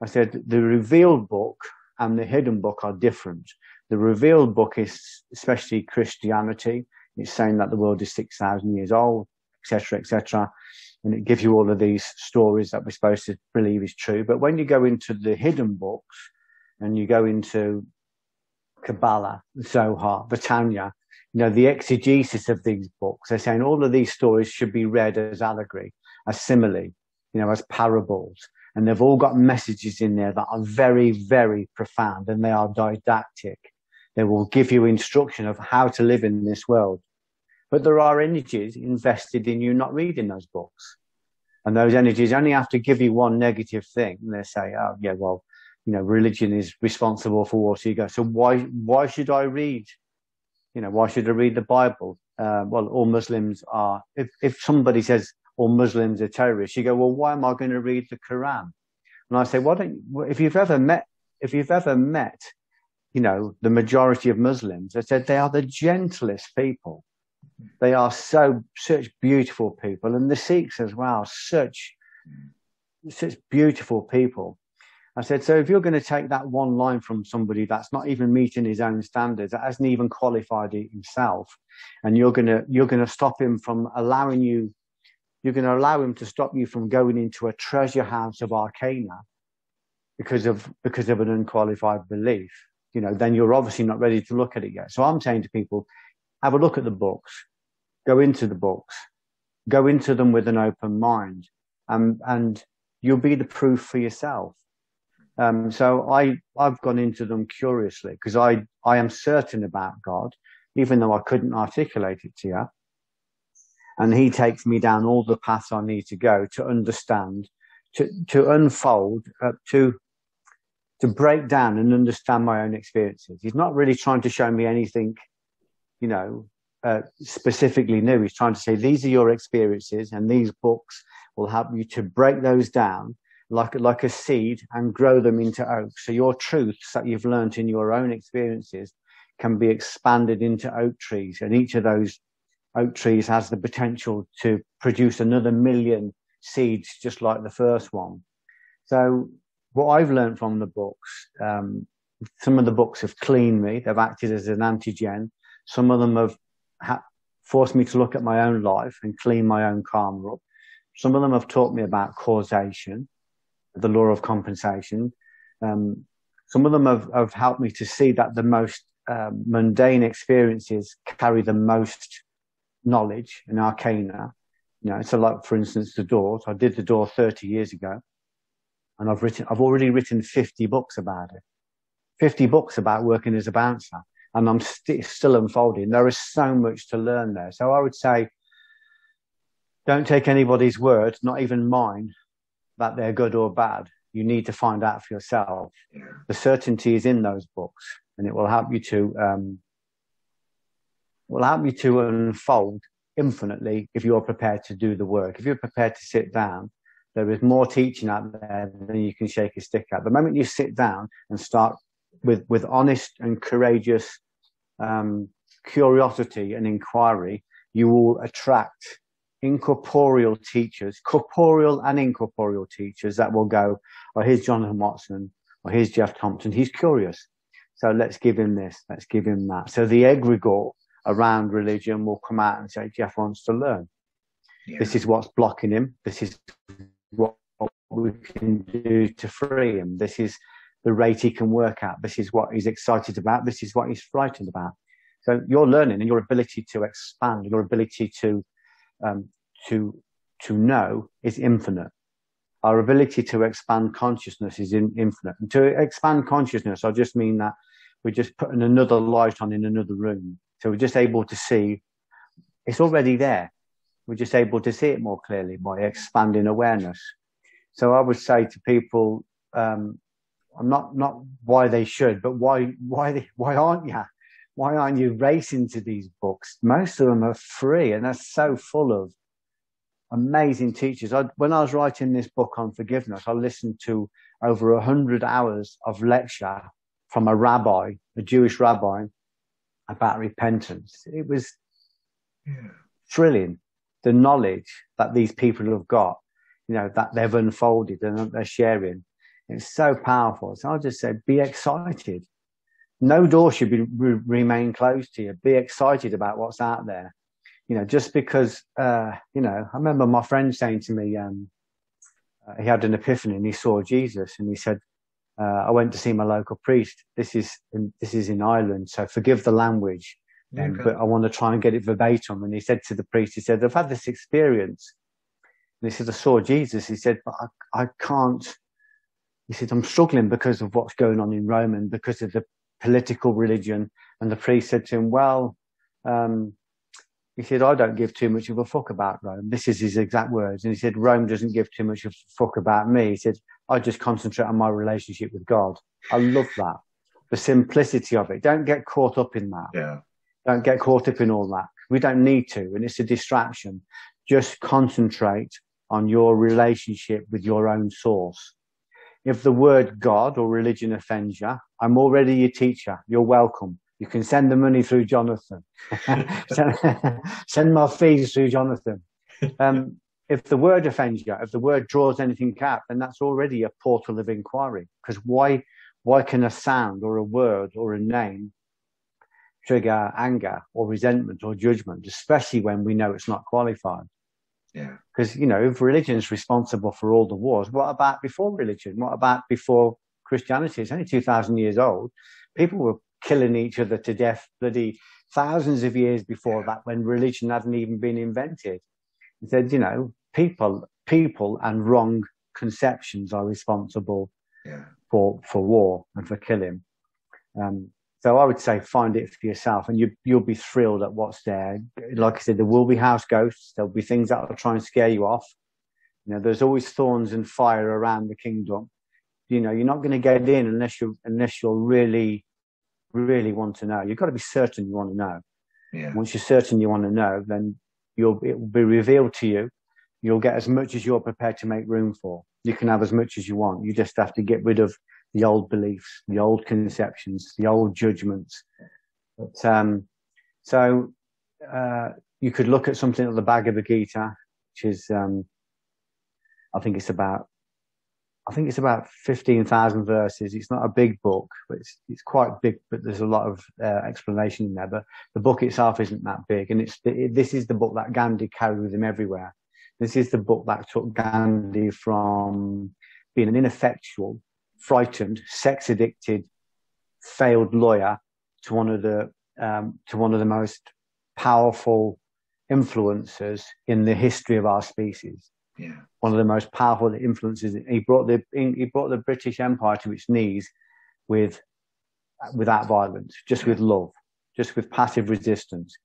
I said, the revealed book and the hidden book are different. The revealed book is especially Christianity. It's saying that the world is 6,000 years old, etc., etc. And it gives you all of these stories that we're supposed to believe is true. But when you go into the hidden books and you go into Kabbalah, Zohar, the Tanya, the exegesis of these books, they're saying all of these stories should be read as allegory, as simile, as parables. And they've all got messages in there that are very, very profound, and they are didactic. They will give you instruction of how to live in this world. But there are energies invested in you not reading those books. And those energies only have to give you one negative thing. And they say, oh, yeah, well, religion is responsible for what you go. So why should I read? Why should I read the Bible? Well, all Muslims are, if somebody says all Muslims are terrorists, you go, well, why am I going to read the Quran? And I say, if you've ever met, the majority of Muslims, I said, they are the gentlest people. They are such beautiful people. And the Sikhs as well, such beautiful people. I said, so if you're going to take that one line from somebody that's not even meeting his own standards, that hasn't even qualified it himself, and you're going to stop him from you're going to allow him to stop you from going into a treasure house of arcana because of an unqualified belief, then you're obviously not ready to look at it yet. So I'm saying to people, have a look at the books. go into the books, go into them with an open mind, and you'll be the proof for yourself. So I've gone into them curiously because I am certain about God, even though I couldn't articulate it to you. And he takes me down all the paths I need to go to understand, to unfold, to break down and understand my own experiences. He's not really trying to show me anything, specifically new. He's trying to say, these are your experiences, and these books will help you to break those down like a seed and grow them into oaks. So your truths that you've learned in your own experiences can be expanded into oak trees, and each of those oak trees has the potential to produce another million seeds, just like the first one. So what I've learned from the books, some of the books have cleaned me. They've acted as an antigen. Some of them have forced me to look at my own life and clean my own karma up. Some of them have taught me about causation, the law of compensation. Some of them have helped me to see that the most mundane experiences carry the most knowledge and arcana. So like, for instance, the doors. I did the door 30 years ago, and I've already written 50 books about it. 50 books about working as a bouncer, and I'm still unfolding. There is so much to learn there. So I would say, don't take anybody's word, not even mine, that they're good or bad. You need to find out for yourself. Yeah. The certainty is in those books, and it will help you to unfold infinitely if you're prepared to do the work. If you're prepared to sit down, there is more teaching out there than you can shake a stick at. The moment you sit down and start with honest and courageous curiosity and inquiry, you will attract incorporeal teachers, corporeal and incorporeal teachers that will go, oh, here's Jonathan Watson, or here's Geoff Thompson. He's curious. So let's give him this, let's give him that. So the egregore around religion will come out and say, Geoff wants to learn. Yeah. This is what's blocking him. This is what we can do to free him. This is the rate he can work at. This is what he's excited about. This is what he's frightened about. So your learning and your ability to expand, your ability to know is infinite. Our ability to expand consciousness is infinite. And to expand consciousness, I just mean that we're just putting another light on in another room. So we're just able to see it's already there. We're just able to see it more clearly by expanding awareness. So I would say to people, not why they should, but why aren't you? Why aren't you racing to these books? Most of them are free, and they're so full of amazing teachers. When I was writing this book on forgiveness, I listened to over 100 hours of lecture from a Jewish rabbi, about repentance. It was thrilling. The knowledge that these people have got, that they've unfolded and that they're sharing. It's so powerful. So I'll just say, be excited. No door should remain closed to you. Be excited about what's out there. Just because, I remember my friend saying to me, he had an epiphany and he saw Jesus, and he said, I went to see my local priest. This is in Ireland, so forgive the language, but I want to try and get it verbatim. And he said to the priest, he said, I've had this experience. And he said, I saw Jesus. He said, but I can't. He said, I'm struggling because of what's going on in Rome and because of the political religion. And the priest said to him, well, he said, I don't give too much of a fuck about Rome. This is his exact words. And he said, Rome doesn't give too much of a fuck about me. He said, I just concentrate on my relationship with God. I love that. The simplicity of it. Don't get caught up in that. Yeah. Don't get caught up in all that. We don't need to. And it's a distraction. Just concentrate on your relationship with your own source. If the word God or religion offends you, I'm already your teacher. You're welcome. You can send the money through Jonathan. Send my fees through Jonathan. If the word offends you, if the word draws anything out, then that's already a portal of inquiry. Because why can a sound or a word or a name trigger anger or resentment or judgment, especially when we know it's not qualified? Yeah. Because, if religion is responsible for all the wars, what about before religion? What about before Christianity? It's only 2,000 years old. People were killing each other to death bloody thousands of years before that, when religion hadn't even been invented. He said, you know, people and wrong conceptions are responsible for war and for killing. So I would say find it for yourself, and you'll be thrilled at what's there. Like I said, there will be house ghosts. There'll be things that will try and scare you off. You know, there's always thorns and fire around the kingdom. You know, you're not going to get in unless you're really, really want to know. You've got to be certain you want to know. Yeah. Once you're certain you want to know, then it will be revealed to you. You'll get as much as you're prepared to make room for. You can have as much as you want. You just have to get rid of the old beliefs, the old conceptions, the old judgments. But, so you could look at something like the Bhagavad-Gita, which is, I think it's about 15,000 verses. It's not a big book, but it's quite big, but there's a lot of explanation in there. But the book itself isn't that big. And this is the book that Gandhi carried with him everywhere. This is the book that took Gandhi from being an ineffectual, frightened, sex-addicted, failed lawyer to one of the most powerful influencers in the history of our species. Yeah. One of the most powerful influences. He brought the British Empire to its knees without violence, just with love, just with passive resistance.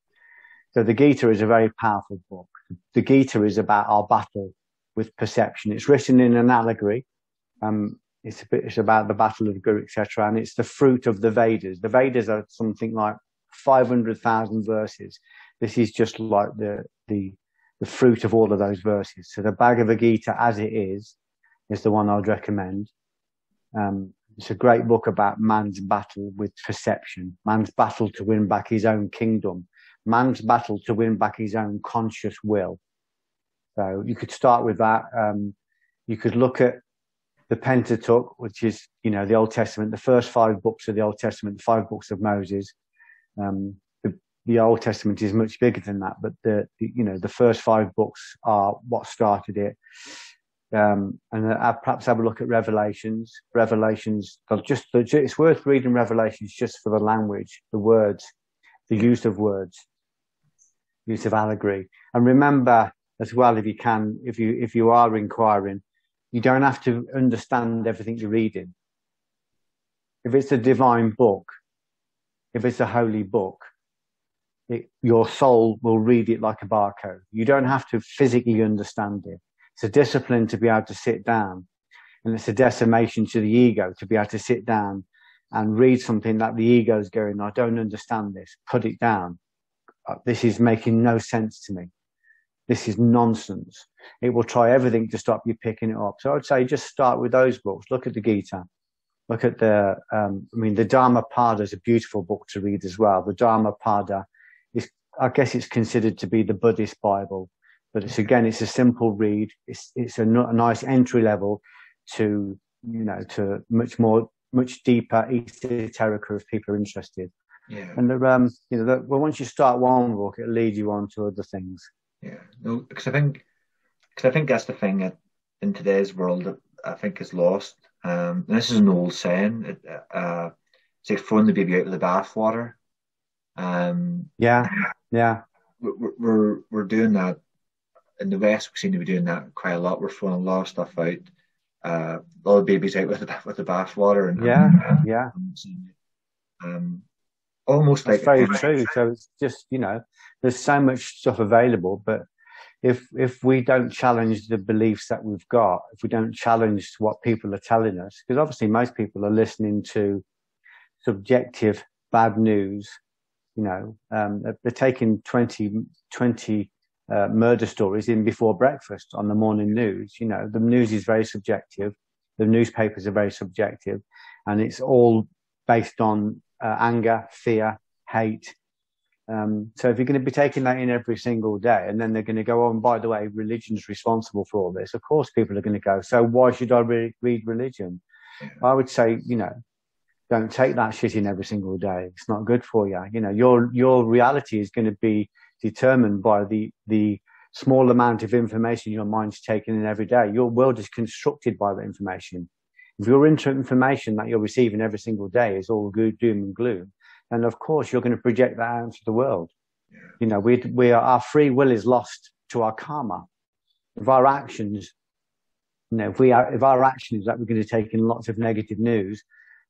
So the Gita is a very powerful book. The Gita is about our battle with perception. It's written in an allegory. It's about the battle of Guru, etc. And it's the fruit of the Vedas. The Vedas are something like 500,000 verses. This is just like the fruit of all of those verses. So the Bhagavad Gita, as it is the one I'd recommend. It's a great book about man's battle with perception, man's battle to win back his own kingdom, man's battle to win back his own conscious will. So you could start with that. You could look at the Pentateuch, which is, you know, the Old Testament, the first 5 books of the Old Testament, 5 books of Moses. The Old Testament is much bigger than that, but the first 5 books are what started it. And perhaps have a look at Revelations. It's worth reading Revelations just for the language, the words, the use of words, use of allegory. And remember as well, if you can, if you are inquiring, you don't have to understand everything you're reading. If it's a divine book, if it's a holy book, your soul will read it like a barcode. You don't have to physically understand it. It's a discipline to be able to sit down, and it's a decimation to the ego to be able to sit down and read something that the ego is going, I don't understand this, put it down. This is making no sense to me. This is nonsense. It will try everything to stop you picking it up. So I would say just start with those books. Look at the Gita. Look at the Dhammapada is a beautiful book to read as well. The Dhammapada is, I guess it's considered to be the Buddhist Bible, but it's a simple read. It's a nice entry level to much deeper esoterica if people are interested. Yeah. And once you start one book, it'll lead you on to other things. Yeah. No, because I think that's the thing that in today's world that I think is lost. And this is an old saying. It's like throwing the baby out with the bathwater. Yeah. We're doing that in the West. We seem to be doing that quite a lot. We're throwing a lot of stuff out. A lot of babies out with the bathwater. Almost That's like very true. So it's just, there's so much stuff available, but if we don't challenge the beliefs that we've got, if we don't challenge what people are telling us, because obviously most people are listening to subjective bad news, they're taking 20 murder stories in before breakfast on the morning news. The news is very subjective. The newspapers are very subjective, and it's all based on anger, fear, hate. So if you're going to be taking that in every single day, and then they're going to go, on, by the way, religion's responsible for all this, of course people are going to go, so why should I read religion? I would say, don't take that shit in every single day. It's not good for you. Your reality is going to be determined by the small amount of information your mind's taking in every day. Your world is constructed by that information. If your information that you're receiving every single day is all doom and gloom, And of course, you're going to project that out into the world. You know, our free will is lost to our karma. If our actions, you know, if our actions that we're going to take in lots of negative news,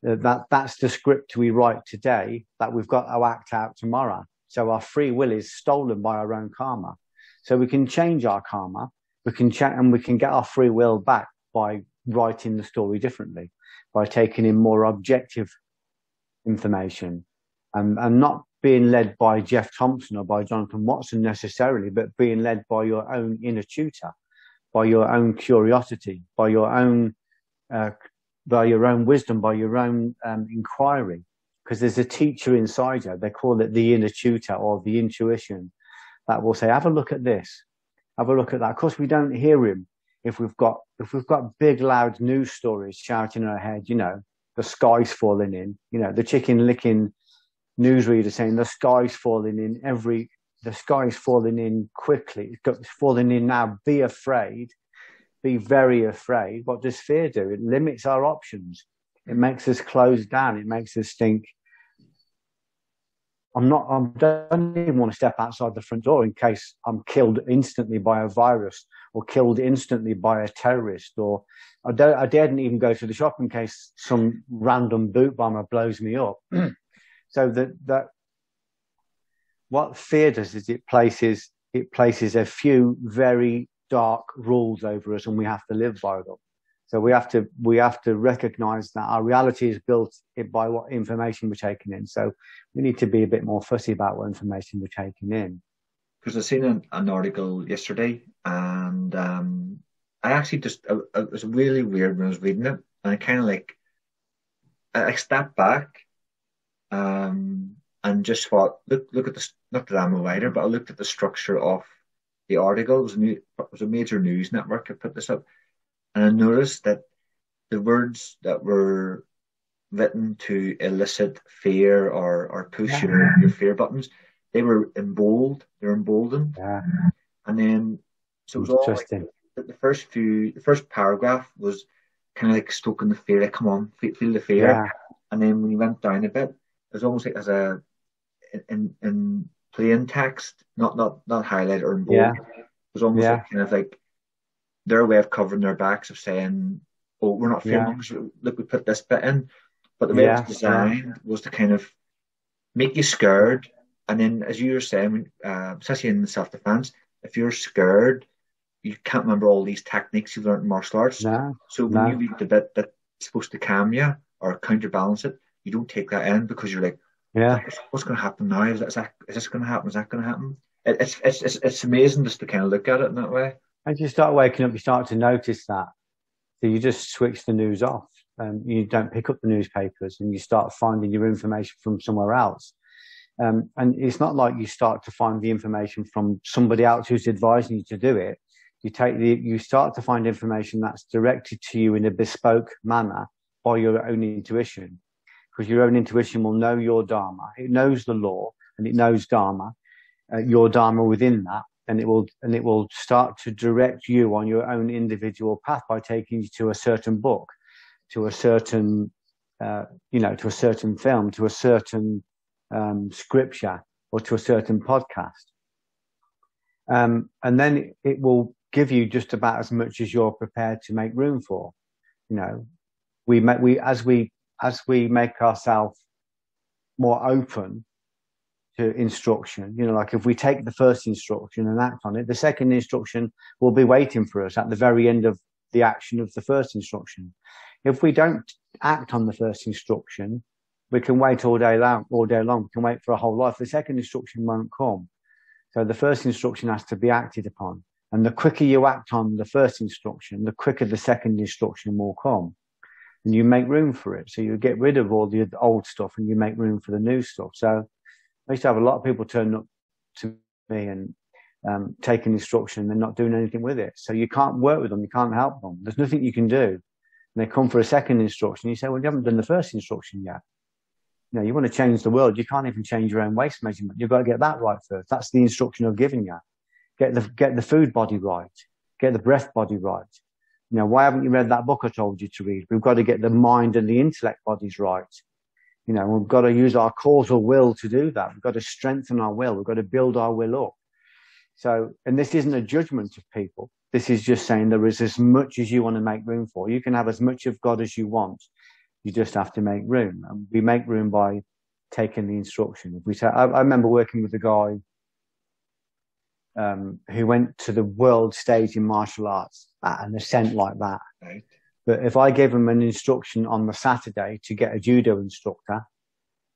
that's the script we write today that we've got to act out tomorrow. So our free will is stolen by our own karma. So we can change our karma. We can get our free will back by writing the story differently, by taking in more objective information, and not being led by Geoff Thompson or by Jonathan Watson necessarily, but being led by your own inner tutor, by your own curiosity, by your own wisdom, by your own inquiry. Because there's a teacher inside you. They call it the inner tutor or the intuition that will say, have a look at this, have a look at that. Of course, we don't hear him if we've got big, loud news stories shouting in our head, you know, the sky's falling in, you know, the chicken licking newsreader saying the sky's falling in the sky's falling in quickly. It's falling in now. Be afraid. Be very afraid. What does fear do? It limits our options. It makes us close down. It makes us think, I don't even want to step outside the front door in case I'm killed instantly by a virus or killed instantly by a terrorist, or I daren't even go to the shop in case some random boot bomber blows me up. So that what fear does is it places a few very dark rules over us, and we have to live by them. So we have to recognize that our reality is built by what information we're taking in. So we need to be a bit more fussy about what information we're taking in. Because I seen an article yesterday, and I actually it was really weird when I was reading it, and I kind of I stepped back, and just thought, look at this. Not that I'm a writer, but I looked at the structure of the article. It was a major news network that put this up. And I noticed that the words that were written to elicit fear or push your fear buttons, they were in bold. They're emboldened. Yeah. And then, so it was all like, the first paragraph was kind of like stoking the fear, like, come on, feel the fear. Yeah. And then when you went down a bit, it was almost like in plain text, not highlighted or in bold. Yeah. It was almost like kind of like their way of covering their backs, of saying, oh, we're not fearmongers, look, we put this bit in. But the way it was designed was to kind of make you scared. And then, as you were saying, especially in the self-defense, if you're scared, you can't remember all these techniques you've learned in martial arts. So when you read the bit that's supposed to calm you or counterbalance it, you don't take that in, because you're like, what's going to happen now? Is this going to happen? Is that going to happen? It's amazing just to kind of look at it in that way. As you start waking up, you start to notice that. So you just switch the news off, and you don't pick up the newspapers, and you start finding your information from somewhere else. And it's not like you start to find the information from somebody else who's advising you to do it. You start to find information that's directed to you in a bespoke manner by your own intuition, because your own intuition will know your dharma. It knows the law, and it knows dharma, your dharma within that. And it will start to direct you on your own individual path by taking you to a certain book, to a certain, to a certain film, to a certain scripture, or to a certain podcast. And then it will give you just about as much as you're prepared to make room for. You know, as we make ourselves more open to instruction, you know, like if we take the first instruction and act on it, the second instruction will be waiting for us at the very end of the action of the first instruction. If we don't act on the first instruction, we can wait all day long. We can wait for a whole life. The second instruction won't come. So the first instruction has to be acted upon. And the quicker you act on the first instruction, the quicker the second instruction will come. And you make room for it. So you get rid of all the old stuff and you make room for the new stuff. So I used to have a lot of people turn up to me and taking instruction and not doing anything with it. So you can't work with them. You can't help them. There's nothing you can do. And they come for a second instruction. You say, well, you haven't done the first instruction yet. You know, you want to change the world. You can't even change your own waist measurement. You've got to get that right first. That's the instruction I've given you. Get the food body right. Get the breath body right. You know, why haven't you read that book I told you to read? We've got to get the mind and the intellect bodies right. We've got to use our causal will to do that. We've got to strengthen our will. We've got to build our will up. So, and this isn't a judgment of people. This is just saying there is as much as you want to make room for. You can have as much of God as you want. You just have to make room. And we make room by taking the instruction. If we say, I remember working with a guy who went to the world stage in martial arts at an ascent like that. Right. But if I gave him an instruction on the Saturday to get a judo instructor,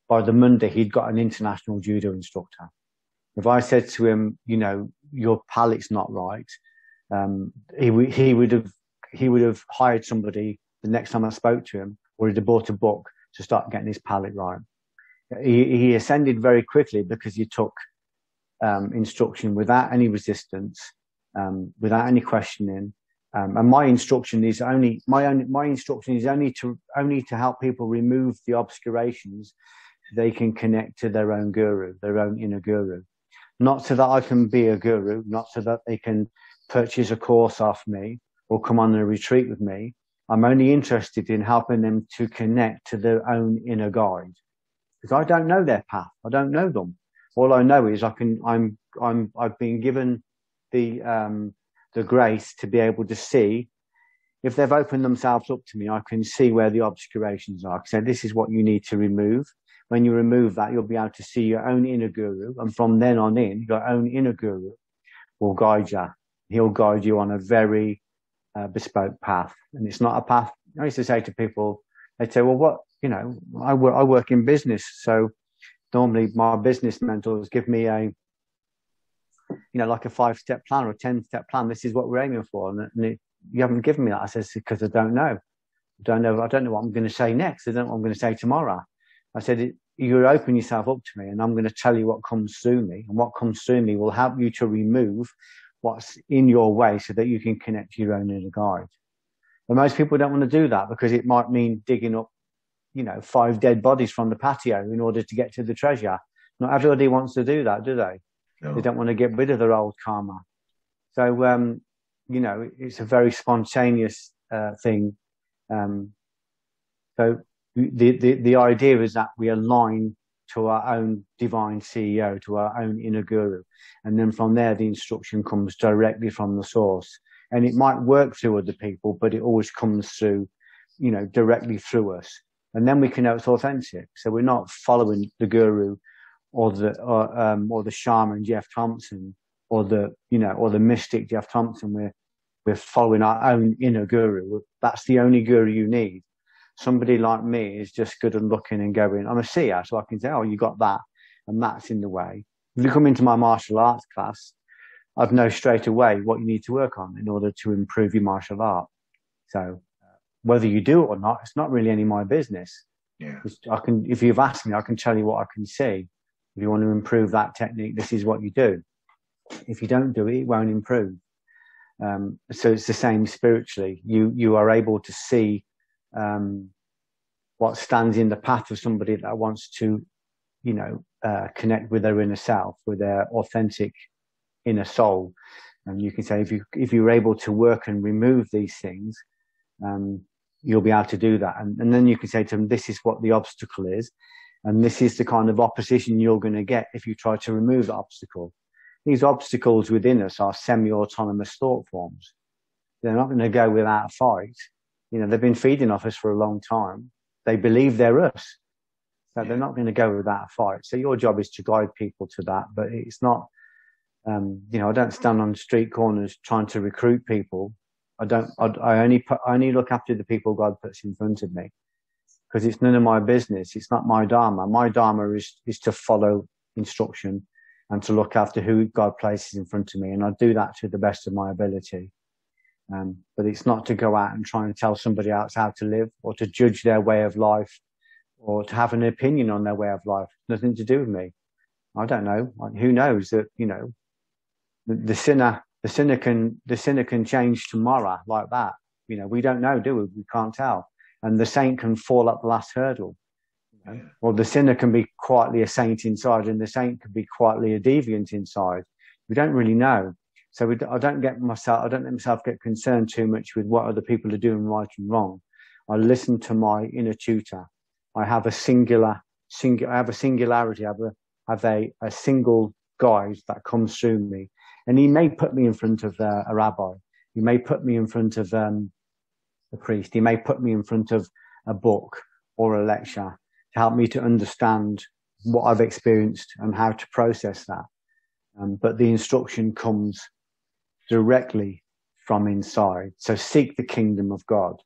by the Monday he'd got an international judo instructor. If I said to him, your palate's not right, he would have hired somebody the next time I spoke to him, or he'd have bought a book to start getting his palate right. He ascended very quickly because he took instruction without any resistance, without any questioning. And my instruction is only to help people remove the obscurations so they can connect to their own guru, their own inner guru. Not so that I can be a guru, not so that they can purchase a course off me or come on a retreat with me. I'm only interested in helping them to connect to their own inner guide, because I don't know their path. I don't know them. All I know is I've been given the grace to be able to see. If they've opened themselves up to me, I can see where the obscurations are. So this is what you need to remove. When you remove that, you'll be able to see your own inner guru. And from then on in, your own inner guru will guide you. He'll guide you on a very bespoke path. And it's not a path. I used to say to people, they'd say, well, I work in business. So normally my business mentors give me a 5-step plan or a 10-step plan. This is what we're aiming for. And you haven't given me that. I said, because I don't know. I don't know what I'm going to say next. I don't know what I'm going to say tomorrow. I said, you open yourself up to me and I'm going to tell you what comes through me. And what comes through me will help you to remove what's in your way so that you can connect to your own inner guide. But most people don't want to do that because it might mean digging up, 5 dead bodies from the patio in order to get to the treasure. Not everybody wants to do that, do they? No. They don't want to get rid of their old karma. So, it's a very spontaneous thing. So the idea is that we align to our own divine CEO, to our own inner guru. And then from there, the instruction comes directly from the source. And it might work through other people, but it always comes through, directly through us. And then we can know it's authentic. So we're not following the guru or the shaman Geoff Thompson or the mystic Geoff Thompson. We're following our own inner guru. That's the only guru you need. Somebody like me is just good at looking and going, I'm a seer, so I can say, oh, you got that, and that's in the way. If you come into my martial arts class, I'd know straight away what you need to work on in order to improve your martial art. So whether you do it or not, it's not really any of my business. Yeah. If you've asked me, I can tell you what I can see. If you want to improve that technique, this is what you do. If you don't do it, it won't improve. So it's the same spiritually. You are able to see what stands in the path of somebody that wants to, connect with their inner self, with their authentic inner soul. And you can say, if you're able to work and remove these things, you'll be able to do that. And then you can say to them, this is what the obstacle is. And this is the kind of opposition you're going to get if you try to remove the obstacle. These obstacles within us are semi-autonomous thought forms. They're not going to go without a fight. They've been feeding off us for a long time. They believe they're us. So they're not going to go without a fight. So your job is to guide people to that. But it's not, I don't stand on street corners trying to recruit people. I only look after the people God puts in front of me, because it's none of my business. It's not my dharma. My dharma is to follow instruction and to look after who God places in front of me. And I do that to the best of my ability. But it's not to go out and try and tell somebody else how to live or to judge their way of life or to have an opinion on their way of life. Nothing to do with me. I don't know. Who knows that, the sinner can change tomorrow like that. We don't know, do we? We can't tell. And the saint can fall up the last hurdle. Or the sinner can be quietly a saint inside and the saint can be quietly a deviant inside. We don't really know. So I don't let myself get concerned too much with what other people are doing right and wrong. I listen to my inner tutor. I have a singularity. I have a single guide that comes through me. And he may put me in front of a rabbi. He may put me in front of a priest. He may put me in front of a book or a lecture to help me to understand what I've experienced and how to process that. But the instruction comes directly from inside. So seek the kingdom of God.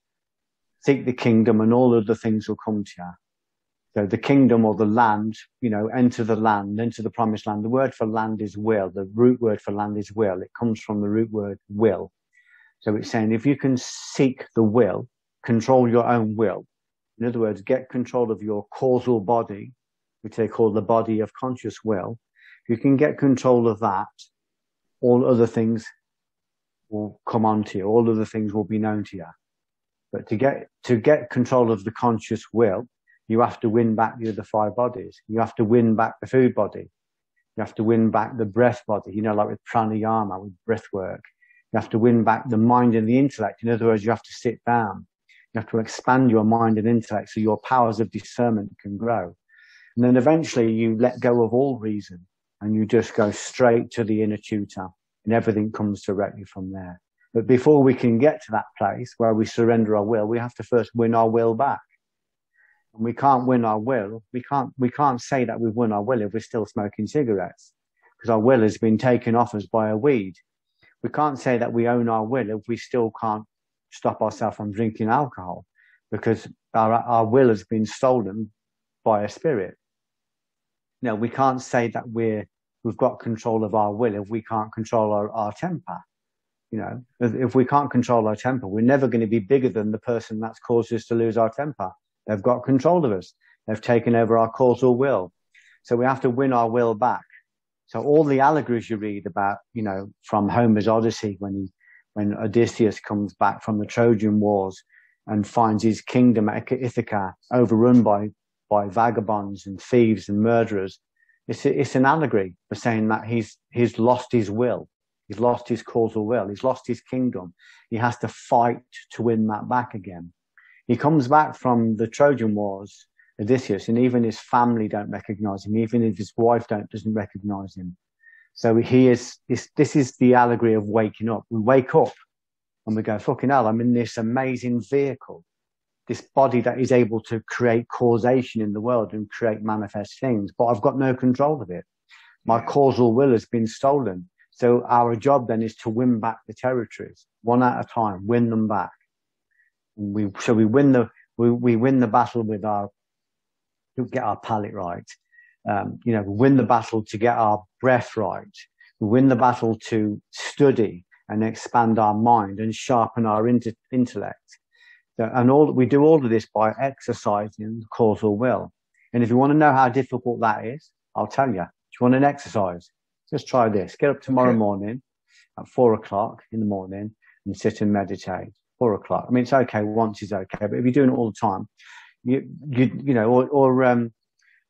Seek the kingdom and all other things will come to you. So the kingdom or the land, enter the land, enter the promised land. The word for land is will. The root word for land is will. It comes from the root word will. So it's saying if you can seek the will, control your own will. In other words, get control of your causal body, which they call the body of conscious will. If you can get control of that, all other things will come onto you. All other things will be known to you. But to get control of the conscious will, you have to win back the other 5 bodies. You have to win back the food body. You have to win back the breath body, like with pranayama, with breath work. You have to win back the mind and the intellect. In other words, you have to sit down. You have to expand your mind and intellect so your powers of discernment can grow. And then eventually you let go of all reason and you just go straight to the inner tutor and everything comes directly from there. But before we can get to that place where we surrender our will, we have to first win our will back. And we can't win our will. We can't say that we've won our will if we're still smoking cigarettes, because our will has been taken off us by a weed. We can't say that we own our will if we still can't stop ourselves from drinking alcohol, because our will has been stolen by a spirit. We can't say that we've got control of our will if we can't control our temper. If we can't control our temper, we're never going to be bigger than the person that's caused us to lose our temper. They've got control of us. They've taken over our causal will. So we have to win our will back. So all the allegories you read about, from Homer's Odyssey, when Odysseus comes back from the Trojan Wars and finds his kingdom at Ithaca overrun by vagabonds and thieves and murderers, it's an allegory for saying that he's lost his will. He's lost his causal will. He's lost his kingdom. He has to fight to win that back again. He comes back from the Trojan Wars, Odysseus, and even his family don't recognize him. Even if his wife doesn't recognize him. So this is the allegory of waking up. We wake up and we go, fucking hell, I'm in this amazing vehicle, this body that is able to create causation in the world and create manifest things, but I've got no control of it. My causal will has been stolen. So our job then is to win back the territories, one at a time, win them back. And we win the battle with to get our palate right. We win the battle to get our breath right. We win the battle to study and expand our mind and sharpen our intellect. And we do all of this by exercising the causal will. And if you want to know how difficult that is, I'll tell you. If you want an exercise, just try this. Get up tomorrow morning at 4:00 in the morning and sit and meditate. 4:00. I mean, it's okay. Once is okay. But if you're doing it all the time,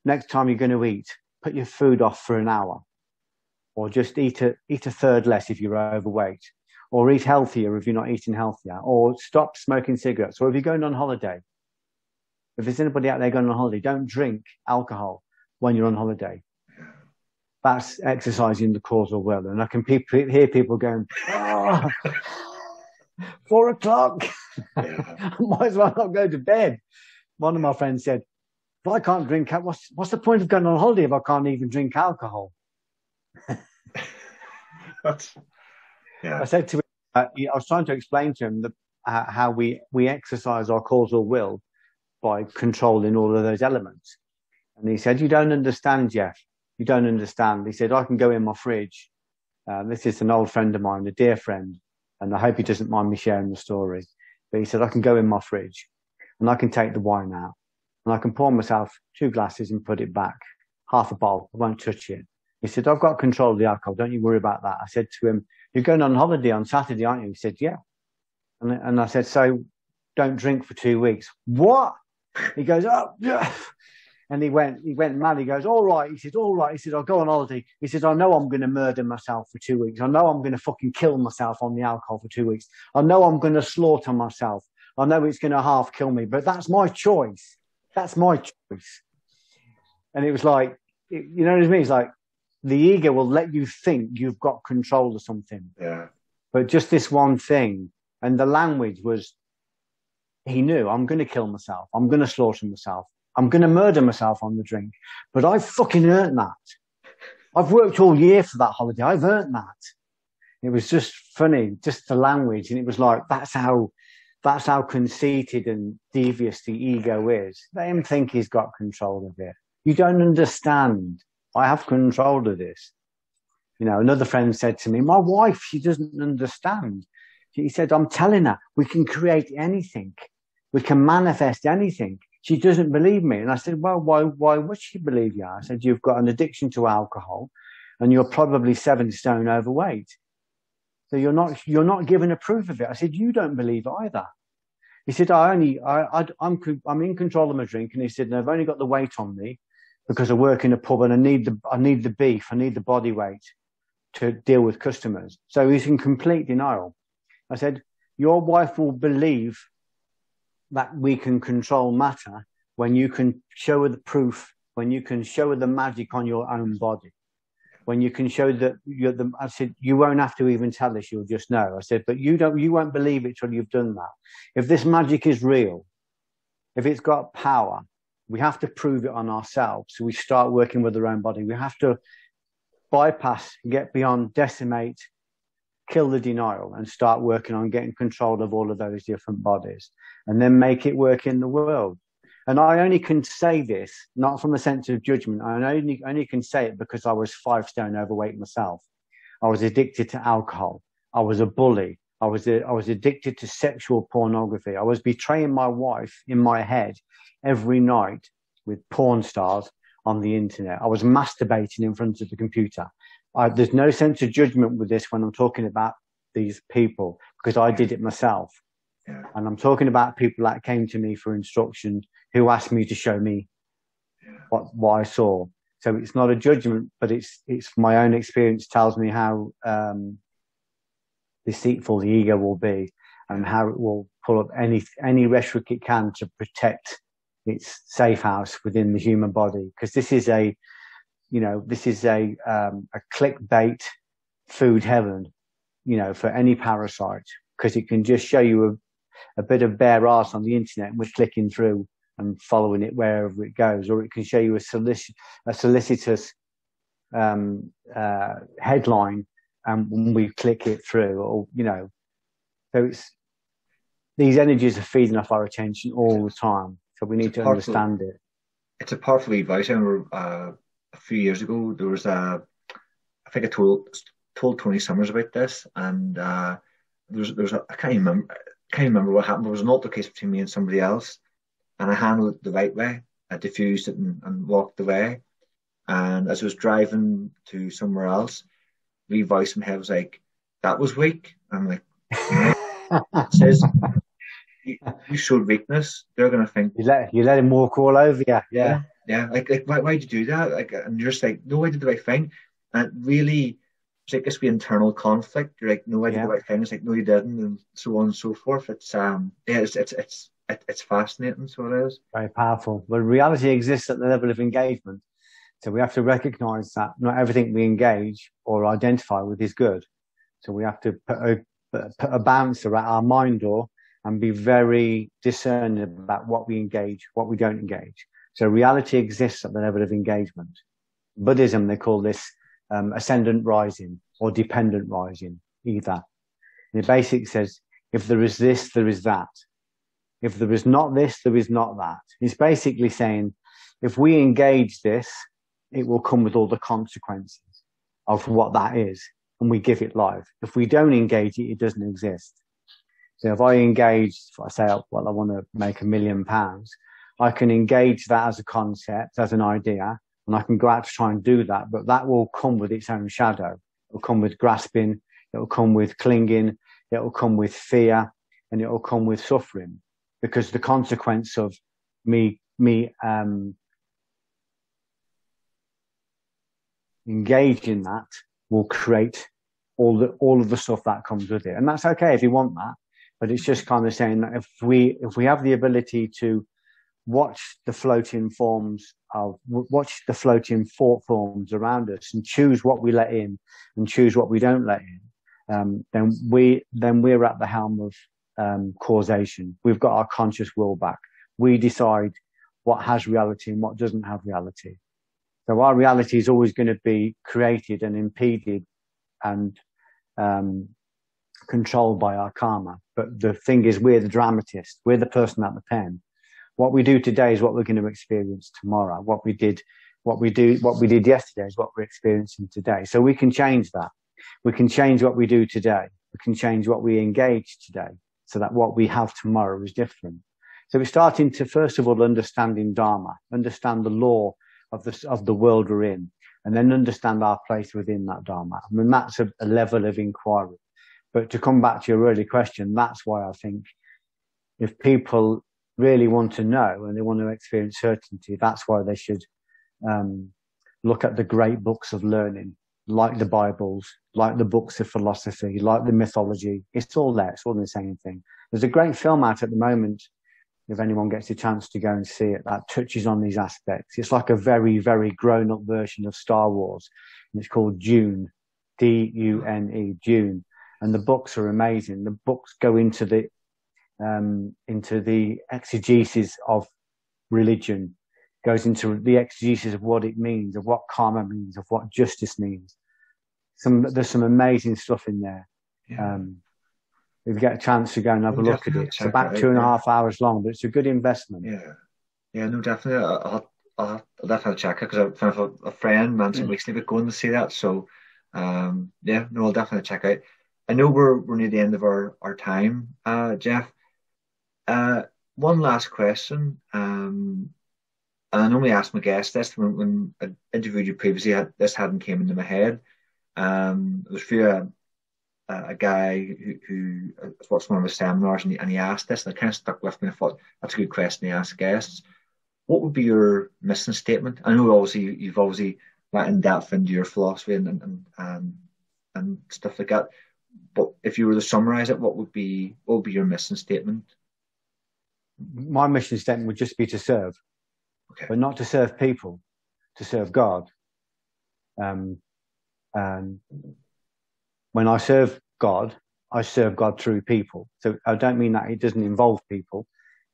next time you're going to eat, put your food off for an hour, or just eat a third less if you're overweight, or eat healthier if you're not eating healthier, or stop smoking cigarettes. Or if you're going on holiday, if there's anybody out there going on holiday, don't drink alcohol when you're on holiday. That's exercising the causal will. And I can hear people going, 4:00. I might as well not go to bed. One of my friends said, if I can't drink, what's the point of going on holiday if I can't even drink alcohol? I said to him, I was trying to explain to him how we exercise our causal will by controlling all of those elements. And he said, you don't understand, Geoff. You don't understand. He said, I can go in my fridge. This is an old friend of mine, a dear friend. And I hope he doesn't mind me sharing the story. But he said, I can go in my fridge and I can take the wine out and I can pour myself 2 glasses and put it back, half a bowl. I won't touch it. He said, I've got control of the alcohol. Don't you worry about that. I said to him, you're going on holiday on Saturday, aren't you? He said, yeah. And I said, so don't drink for 2 weeks. What? He goes, oh, yeah. And he went mad. He goes, all right. He said, all right. He said, I'll go on holiday. He said, I know I'm going to murder myself for 2 weeks. I know I'm going to fucking kill myself on the alcohol for 2 weeks. I know I'm going to slaughter myself. I know it's going to half kill me, but that's my choice. That's my choice. And it was like, you know what I mean? It's like the ego will let you think you've got control of something. Yeah. But just this one thing. And the language was, he knew, I'm going to kill myself. I'm going to slaughter myself. I'm going to murder myself on the drink. But I fucking earned that. I've worked all year for that holiday. I've earned that. It was just funny, just the language. And it was like, that's how conceited and devious the ego is. Let him think he's got control of it. You don't understand. I have control of this. You know, another friend said to me, my wife, she doesn't understand. He said, I'm telling her, we can create anything. We can manifest anything. She doesn't believe me. And I said, well, why would she believe you? I said, you've got an addiction to alcohol and you're probably 7 stone overweight. So you're not given a proof of it. I said, you don't believe either. He said, I'm in control of my drink. And he said, no, I've only got the weight on me because I work in a pub and I need the beef. I need the body weight to deal with customers. So he's in complete denial. I said, your wife will believe that we can control matter when you can show her the proof, when you can show her the magic on your own body, when you can show that I said, you won't have to even tell us, you'll just know. I said, but you won't believe it till you've done that. If this magic is real, if it's got power, we have to prove it on ourselves. So we start working with our own body. We have to bypass, get beyond, decimate, kill the denial and start working on getting control of all of those different bodies and then make it work in the world. And I only can say this, not from a sense of judgment. I only can say it because I was 5 stone overweight myself. I was addicted to alcohol. I was a bully. I was addicted to sexual pornography. I was betraying my wife in my head every night with porn stars on the internet. I was masturbating in front of the computer. There's no sense of judgment with this when I'm talking about these people because I did it myself. Yeah. And I'm talking about people that came to me for instruction who asked me to show me what I saw. So it's not a judgment, but it's my own experience tells me how deceitful the ego will be and how it will pull up any rhetoric it can to protect its safe house within the human body. Because this is a clickbait food heaven, for any parasite, because it can just show you a bit of bare arse on the internet and we're clicking through and following it wherever it goes, or it can show you a solicitous headline and when we click it through, or so these energies are feeding off our attention all the time, so we need to understand it. It's a powerful advice. I remember a few years ago there was I think I told Tony Summers about this, and there was I can't remember what happened. There was an altercation between me and somebody else, and I handled it the right way. I diffused it and walked away. And as I was driving to somewhere else, the voice in my head was like, "That was weak." I'm like, it says you showed weakness. They're gonna think you let him walk all over you. Yeah. Like why'd you do that? Like, and you're just like, no, I did the right thing. And it really, it's like this internal conflict. You're like, no, I did the right thing. It's like, no, you didn't, and so on and so forth. It's it's fascinating. So it is very powerful. But reality exists at the level of engagement. So we have to recognize that not everything we engage or identify with is good. So we have to put a bouncer at our mind door and be very discerning about what we engage, what we don't engage. So reality exists at the level of engagement. Buddhism, they call this ascendant rising or dependent rising, either. And it basically says, if there is this, there is that. If there is not this, there is not that. It's basically saying, if we engage this, it will come with all the consequences of what that is, and we give it life. If we don't engage it, it doesn't exist. So if I engage, if I say, well, I want to make £1 million, I can engage that as a concept, as an idea, and I can go out to try and do that, but that will come with its own shadow. It will come with grasping, it will come with clinging, it will come with fear, and it will come with suffering, because the consequence of me engaging that will create all of the stuff that comes with it. And that's okay if you want that, but it's just kind of saying that if we have the ability to watch the floating thought forms around us and choose what we let in and choose what we don't let in, then we're at the helm of causation. We've got our conscious will back. We decide what has reality and what doesn't have reality. So our reality is always going to be created and impeded and controlled by our karma. But the thing is, we're the dramatist. We're the person at the pen. What we do today is what we're going to experience tomorrow. What we did yesterday is what we're experiencing today. So we can change that. We can change what we do today. We can change what we engage today, so that what we have tomorrow is different. So we're starting to, first of all, understanding Dharma, understand the law of the world we're in, and then understand our place within that Dharma. I mean, that's a level of inquiry. But to come back to your earlier question, that's why I think if people really want to know and they want to experience certainty, that's why they should look at the great books of learning, like the Bibles, like the books of philosophy, like the mythology. It's all there. It's all the same thing. There's a great film out at the moment, if anyone gets a chance to go and see it, that touches on these aspects. It's like a very, very grown-up version of Star Wars. And it's called Dune, D-U-N-E, Dune. And the books are amazing. The books go into the exegesis of religion, goes into the exegesis of what it means, of what karma means, of what justice means. There's some amazing stuff in there. Yeah. If you get a chance to go and have a look at it, it's about 2.5 hours long, but it's a good investment. Yeah, no, definitely. I'll definitely check it, because I have a friend mentioned recently about going to see that. So, yeah, no, I'll definitely check it out. I know we're near the end of our time, Geoff. One last question. And I normally ask my guests this when I interviewed you previously. This hadn't came into my head. It was for a guy who watched one of his seminars, and he asked this, and it kind of stuck with me. I thought that's a good question to ask guests. What would be your mission statement? I know obviously you've obviously went in depth into your philosophy and stuff like that. But if you were to summarize it, what would be your mission statement? My mission statement would just be to serve, but not to serve people, to serve God. And when I serve God through people. So I don't mean that it doesn't involve people,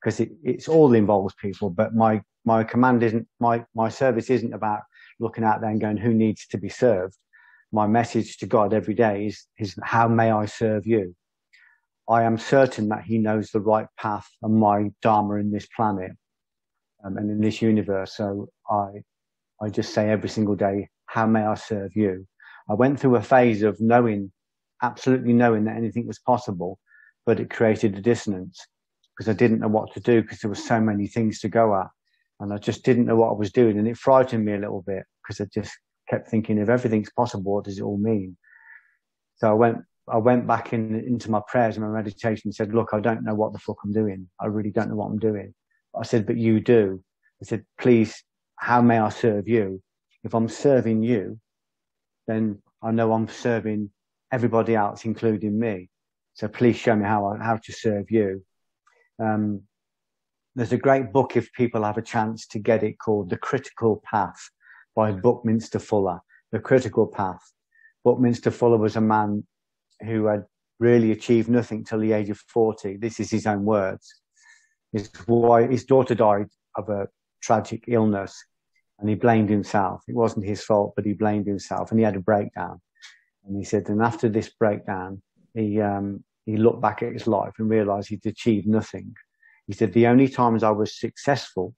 because it's all involves people. But my command isn't, my service isn't about looking out there and going, who needs to be served? My message to God every day is how may I serve you? I am certain that he knows the right path and my Dharma in this planet and in this universe. So I just say every single day, how may I serve you? I went through a phase of absolutely knowing that anything was possible, but it created a dissonance because I didn't know what to do, because there were so many things to go at, and I just didn't know what I was doing. And it frightened me a little bit, because I just kept thinking, if everything's possible, what does it all mean? So I went back into my prayers and my meditation and said, look, I don't know what the fuck I'm doing. I really don't know what I'm doing. I said, but you do. I said, please, how may I serve you? If I'm serving you, then I know I'm serving everybody else, including me. So please show me how to serve you. There's a great book, if people have a chance to get it, called The Critical Path by Buckminster Fuller. The Critical Path. Buckminster Fuller was a man who had really achieved nothing till the age of 40. This is his own words. His daughter died of a tragic illness, and he blamed himself. It wasn't his fault, but he blamed himself, and he had a breakdown. And he said, and after this breakdown, he looked back at his life and realized he'd achieved nothing. He said, the only times I was successful,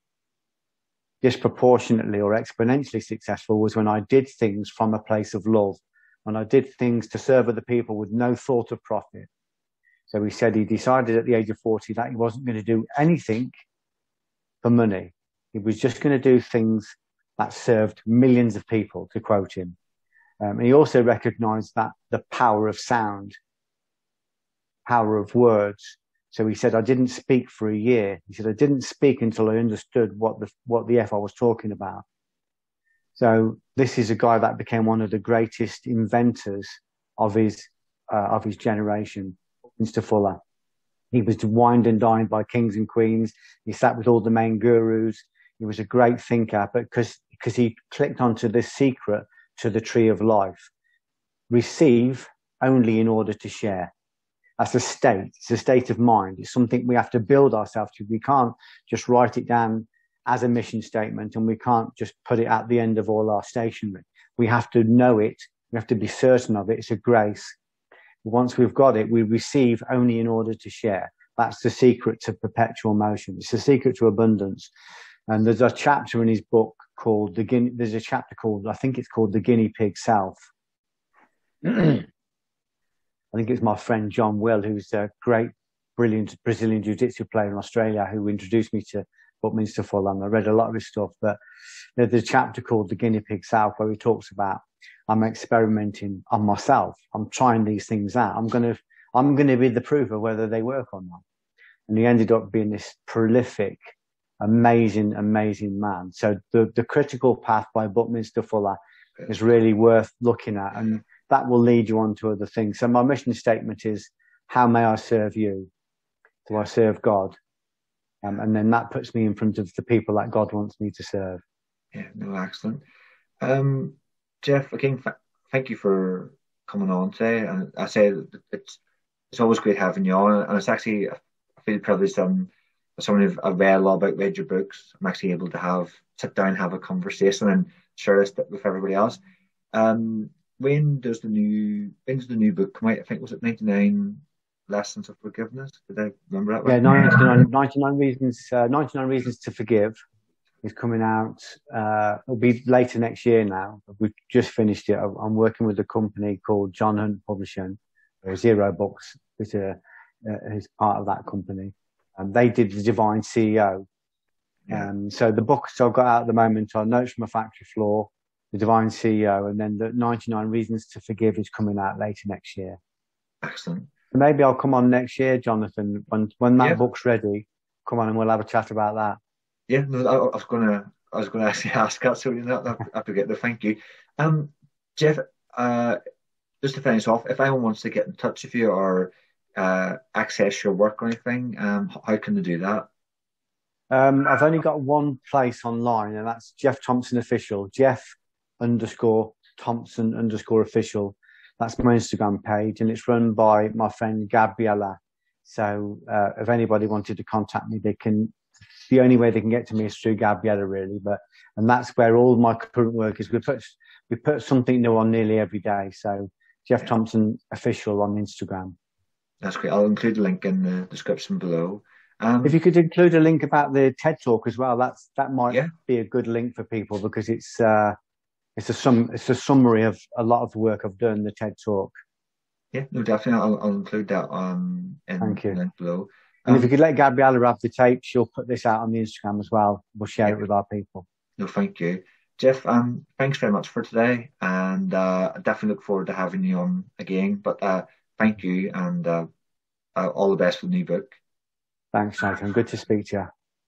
disproportionately or exponentially successful, was when I did things from a place of love, when I did things to serve other people with no thought of profit. So he said he decided at the age of 40 that he wasn't going to do anything for money. He was just going to do things that served millions of people, to quote him. And he also recognized that the power of sound, power of words. So he said, I didn't speak for a year. He said, I didn't speak until I understood what the F I was talking about. So this is a guy that became one of the greatest inventors of his generation, Mr. Fuller. He was wined and dined by kings and queens. He sat with all the main gurus. He was a great thinker, but because he clicked onto this secret to the tree of life. Receive only in order to share. That's a state. It's a state of mind. It's something we have to build ourselves to. We can't just write it down as a mission statement, and we can't just put it at the end of all our stationery. We have to know it. We have to be certain of it. It's a grace. Once we've got it, we receive only in order to share. That's the secret to perpetual motion. It's the secret to abundance. And there's a chapter in his book called there's a chapter called, I think it's called The Guinea Pig Self. I think it's my friend John Will, who's a great, brilliant Brazilian jiu-jitsu player in Australia, who introduced me to Buckminster Fulham. I read a lot of his stuff, but there's a chapter called The Guinea Pig Self where he talks about, I'm experimenting on myself. I'm trying these things out. I'm going to be the proof of whether they work or not. And he ended up being this prolific, amazing man. So the Critical Path by Buckminster Fuller is really worth looking at, and that will lead you on to other things. So my mission statement is, how may I serve you? Do I serve God? And then that puts me in front of the people that God wants me to serve. Yeah, no, excellent. Geoff, again, thank you for coming on today. And I say it's always great having you on. And it's actually, I feel privileged as someone who've I've read a lot about, read your books. I'm actually able to sit down, have a conversation, and share this with everybody else. When does the new book come out? I think, was it 99 Lessons of Forgiveness? Did I remember that right? Yeah, 99 Reasons to Forgive is coming out. It'll be later next year now. We've just finished it. I'm working with a company called John Hunt Publishing. Zero Books is part of that company. They did The Divine CEO. Yeah. So the books I've got out at the moment are Notes from a Factory Floor, The Divine CEO, and then the 99 Reasons to Forgive is coming out later next year. Excellent. Maybe I'll come on next year, Jonathan, when that book's ready. Come on and we'll have a chat about that. Yeah, no, I was gonna actually ask that, so I forget the thank you. Geoff, just to finish off, if anyone wants to get in touch with you or access your work or anything, how can they do that? I've only got one place online, and that's Geoff Thompson Official. Geoff_Thompson_official. That's my Instagram page, and it's run by my friend Gabriella. So if anybody wanted to contact me, the only way they can get to me is through Gabriella, really. And that's where all my current work is. We put something new on nearly every day. So Geoff Thompson Official on Instagram. That's great. I'll include a link in the description below. If you could include a link about the TED Talk as well, that might be a good link for people, because it's a summary of a lot of the work I've done, the TED Talk. Yeah, no, definitely. I'll include that Thank you. The link below. And if you could let Gabriella have the tape, she'll put this out on the Instagram as well. We'll share it with our people. No, thank you. Geoff, thanks very much for today. And I definitely look forward to having you on again. But thank you, and all the best for the new book. Thanks, Nathan. Good to speak to you.